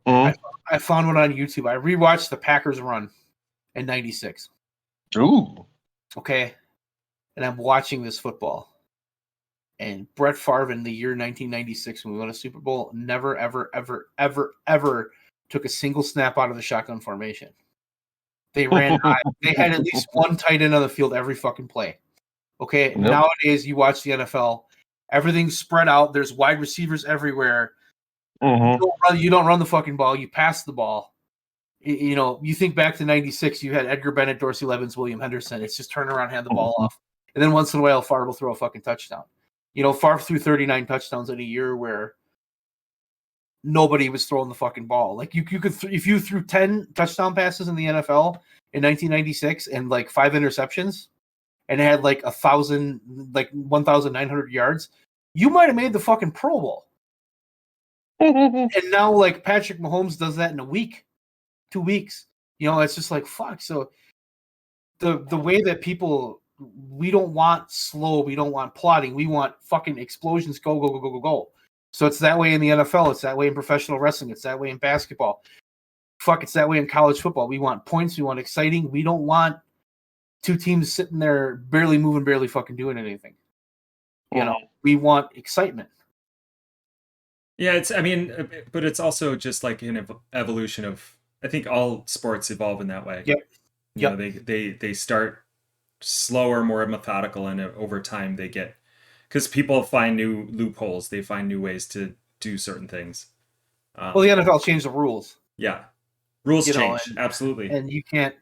[SPEAKER 3] Mm.
[SPEAKER 1] I found one on YouTube. I rewatched the Packers run in 96.
[SPEAKER 3] Ooh.
[SPEAKER 1] Okay. And I'm watching this football. And Brett Favre in the year 1996, when we won a Super Bowl, never, ever, ever, ever, ever took a single snap out of the shotgun formation. They ran high. They had at least one tight end on the field every fucking play. Okay.
[SPEAKER 3] Yep.
[SPEAKER 1] Nowadays, you watch the NFL, everything's spread out. There's wide receivers everywhere.
[SPEAKER 3] Mm-hmm.
[SPEAKER 1] You don't run the fucking ball. You pass the ball. You think back to 96, you had Edgar Bennett, Dorsey Levens, William Henderson. It's just turn around, hand the ball off. And then once in a while, Favre will throw a fucking touchdown. Favre threw 39 touchdowns in a year where nobody was throwing the fucking ball. Like you could, if you threw 10 touchdown passes in the NFL in 1996 and like 5 interceptions and it had like 1,900 yards, you might have made the fucking Pro Bowl. And now, like, Patrick Mahomes does that in a week, 2 weeks. It's just like, fuck. So the way that people, we don't want slow, we don't want plotting, we want fucking explosions, go, go, go, go, go, go. So it's that way in the NFL, it's that way in professional wrestling, it's that way in basketball. Fuck, it's that way in college football. We want points, we want exciting. We don't want 2 teams sitting there barely moving, barely fucking doing anything. We want excitement.
[SPEAKER 2] Yeah, but it's also just like an evolution of, I think all sports evolve in that way.
[SPEAKER 1] Yep.
[SPEAKER 2] They start slower, more methodical, and over time they get, because people find new loopholes, they find new ways to do certain things.
[SPEAKER 1] Well, the NFL changed the rules.
[SPEAKER 2] Yeah, rules change, absolutely.
[SPEAKER 1] And you can't,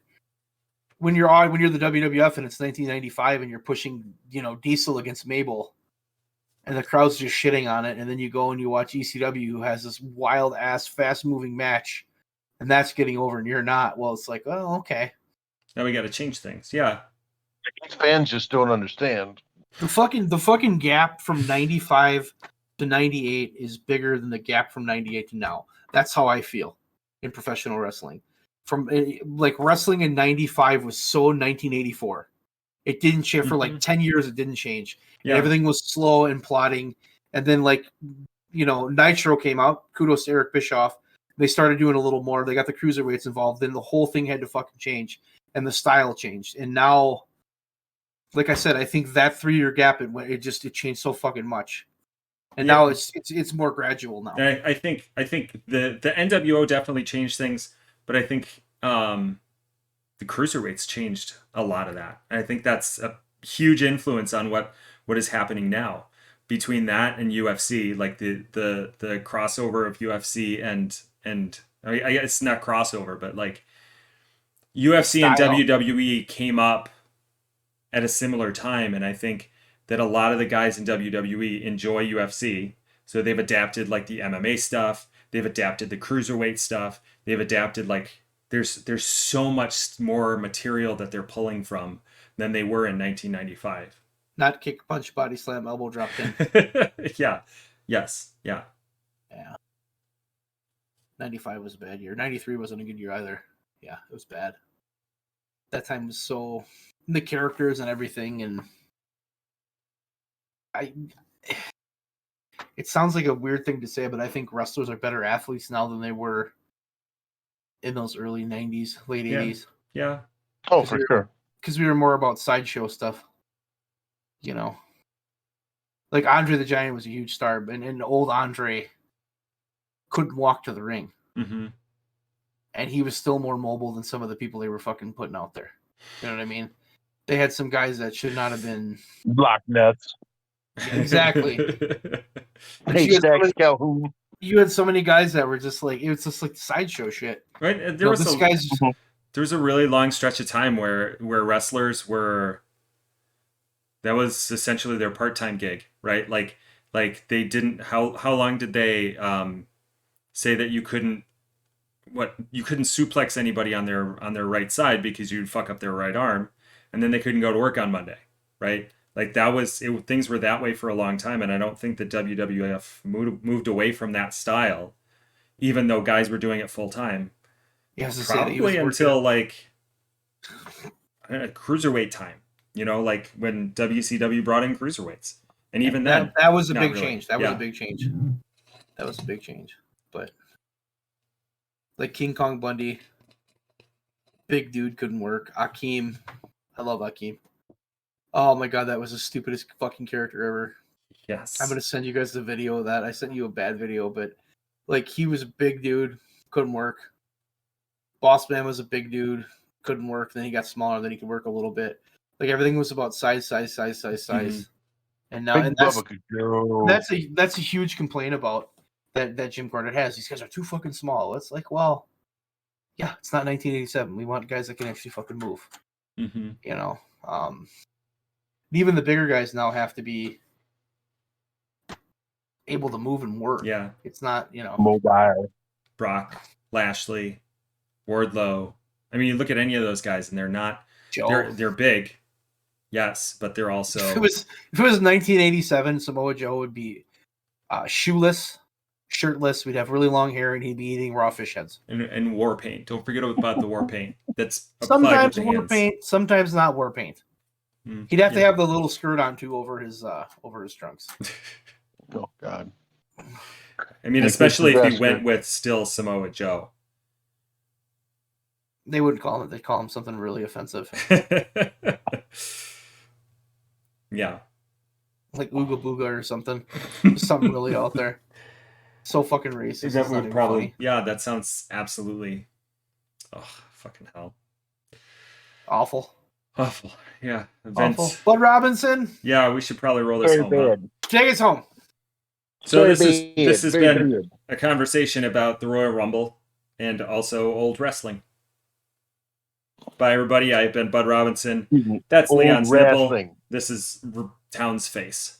[SPEAKER 1] when you're the WWF and it's 1995 and you're pushing Diesel against Mabel, and the crowd's just shitting on it, and then you go and you watch ECW, who has this wild ass, fast moving match, and that's getting over, and you're not. Well, it's like, oh, okay.
[SPEAKER 2] Now we got to change things. Yeah.
[SPEAKER 3] These fans just don't understand.
[SPEAKER 1] The fucking gap from 95 to 98 is bigger than the gap from 98 to now. That's how I feel in professional wrestling. From like wrestling in 95 was so 1984. It didn't change for like 10 years. It didn't change. Yeah. Everything was slow and plotting. And then Nitro came out. Kudos to Eric Bischoff. They started doing a little more. They got the cruiserweights involved. Then the whole thing had to fucking change, and the style changed. And now, like I said, I think that 3-year gap it changed so fucking much. And now it's more gradual now.
[SPEAKER 2] I think the NWO definitely changed things, but I think the cruiserweights changed a lot of that. And I think that's a huge influence on what is happening now. Between that and UFC, like the crossover of UFC and I mean, I guess it's not crossover, but like UFC style. And WWE came up at a similar time, and I think that a lot of the guys in WWE enjoy UFC. So they've adapted like the MMA stuff. They've adapted the cruiserweight stuff. They've adapted like there's so much more material that they're pulling from than they were in 1995.
[SPEAKER 1] Not kick, punch, body slam, elbow drop pin.
[SPEAKER 2] Yeah. Yes. Yeah.
[SPEAKER 1] Yeah. 95 was a bad year. 93 wasn't a good year either. Yeah, it was bad. That time was so the characters and everything, and it sounds like a weird thing to say, but I think wrestlers are better athletes now than they were in those early 90s, late 80s.
[SPEAKER 2] Yeah.
[SPEAKER 3] Oh, for sure.
[SPEAKER 1] Because we were more about sideshow stuff. You know, like Andre the Giant was a huge star, and old Andre couldn't walk to the ring.
[SPEAKER 2] Mm-hmm.
[SPEAKER 1] And he was still more mobile than some of the people they were fucking putting out there. You know what I mean? They had some guys that should not have been
[SPEAKER 3] Block nuts.
[SPEAKER 1] Exactly.
[SPEAKER 3] Hey, Stacks Calhoun.
[SPEAKER 1] You had so many guys that were just like, it was just like sideshow shit.
[SPEAKER 2] Right.
[SPEAKER 1] There was
[SPEAKER 2] a really long stretch of time where wrestlers were, that was essentially their part-time gig, right? Like they didn't, how long did they say that you couldn't suplex anybody on their right side because you'd fuck up their right arm, and then they couldn't go to work on Monday, right? Like that was it, things were that way for a long time, and I don't think the WWF moved away from that style, even though guys were doing it full time. Probably until like cruiserweight time, like when WCW brought in cruiserweights, and even then
[SPEAKER 1] that was a big change. That was a big change. That was a big change, but like King Kong Bundy, big dude, couldn't work. Akeem, I love Akeem. Oh my god, that was the stupidest fucking character ever.
[SPEAKER 2] Yes.
[SPEAKER 1] I'm gonna send you guys the video of that. I sent you a bad video, but like he was a big dude, couldn't work. Boss Man was a big dude, couldn't work. Then he got smaller, then he could work a little bit. Like everything was about size.
[SPEAKER 2] Mm-hmm.
[SPEAKER 1] And now that's a huge complaint about that Jim Cornette has. These guys are too fucking small. It's like, well, yeah, it's not 1987. We want guys that can actually fucking move.
[SPEAKER 2] Mm-hmm.
[SPEAKER 1] Even the bigger guys now have to be able to move and work.
[SPEAKER 2] Yeah.
[SPEAKER 1] It's not,
[SPEAKER 3] mobile.
[SPEAKER 2] Brock, Lashley, Wardlow. I mean, you look at any of those guys and they're not, they're big. Yes, but they're also.
[SPEAKER 1] If it was 1987, Samoa Joe would be shoeless, shirtless. We'd have really long hair, and he'd be eating raw fish heads.
[SPEAKER 2] And war paint. Don't forget about the war paint. That's
[SPEAKER 1] sometimes war paint, sometimes not war paint. He'd have to have the little skirt on too over his trunks.
[SPEAKER 3] Oh God!
[SPEAKER 2] I mean, especially if he went with still Samoa Joe.
[SPEAKER 1] They wouldn't call him. They'd call him something really offensive.
[SPEAKER 2] Yeah,
[SPEAKER 1] like Ooga Booga or something. Something really out there. So fucking racist.
[SPEAKER 2] That would probably. Yeah, that sounds absolutely. Oh, fucking hell.
[SPEAKER 1] Awful.
[SPEAKER 2] Yeah.
[SPEAKER 1] Awful. Bud Robinson.
[SPEAKER 2] Yeah, we should probably roll this home. Huh?
[SPEAKER 1] Take us home.
[SPEAKER 2] So this has been a conversation about the Royal Rumble and also old wrestling. Bye, everybody. I've been Bud Robinson. That's Leon's nipple. This is Town's face.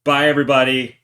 [SPEAKER 2] Bye, everybody.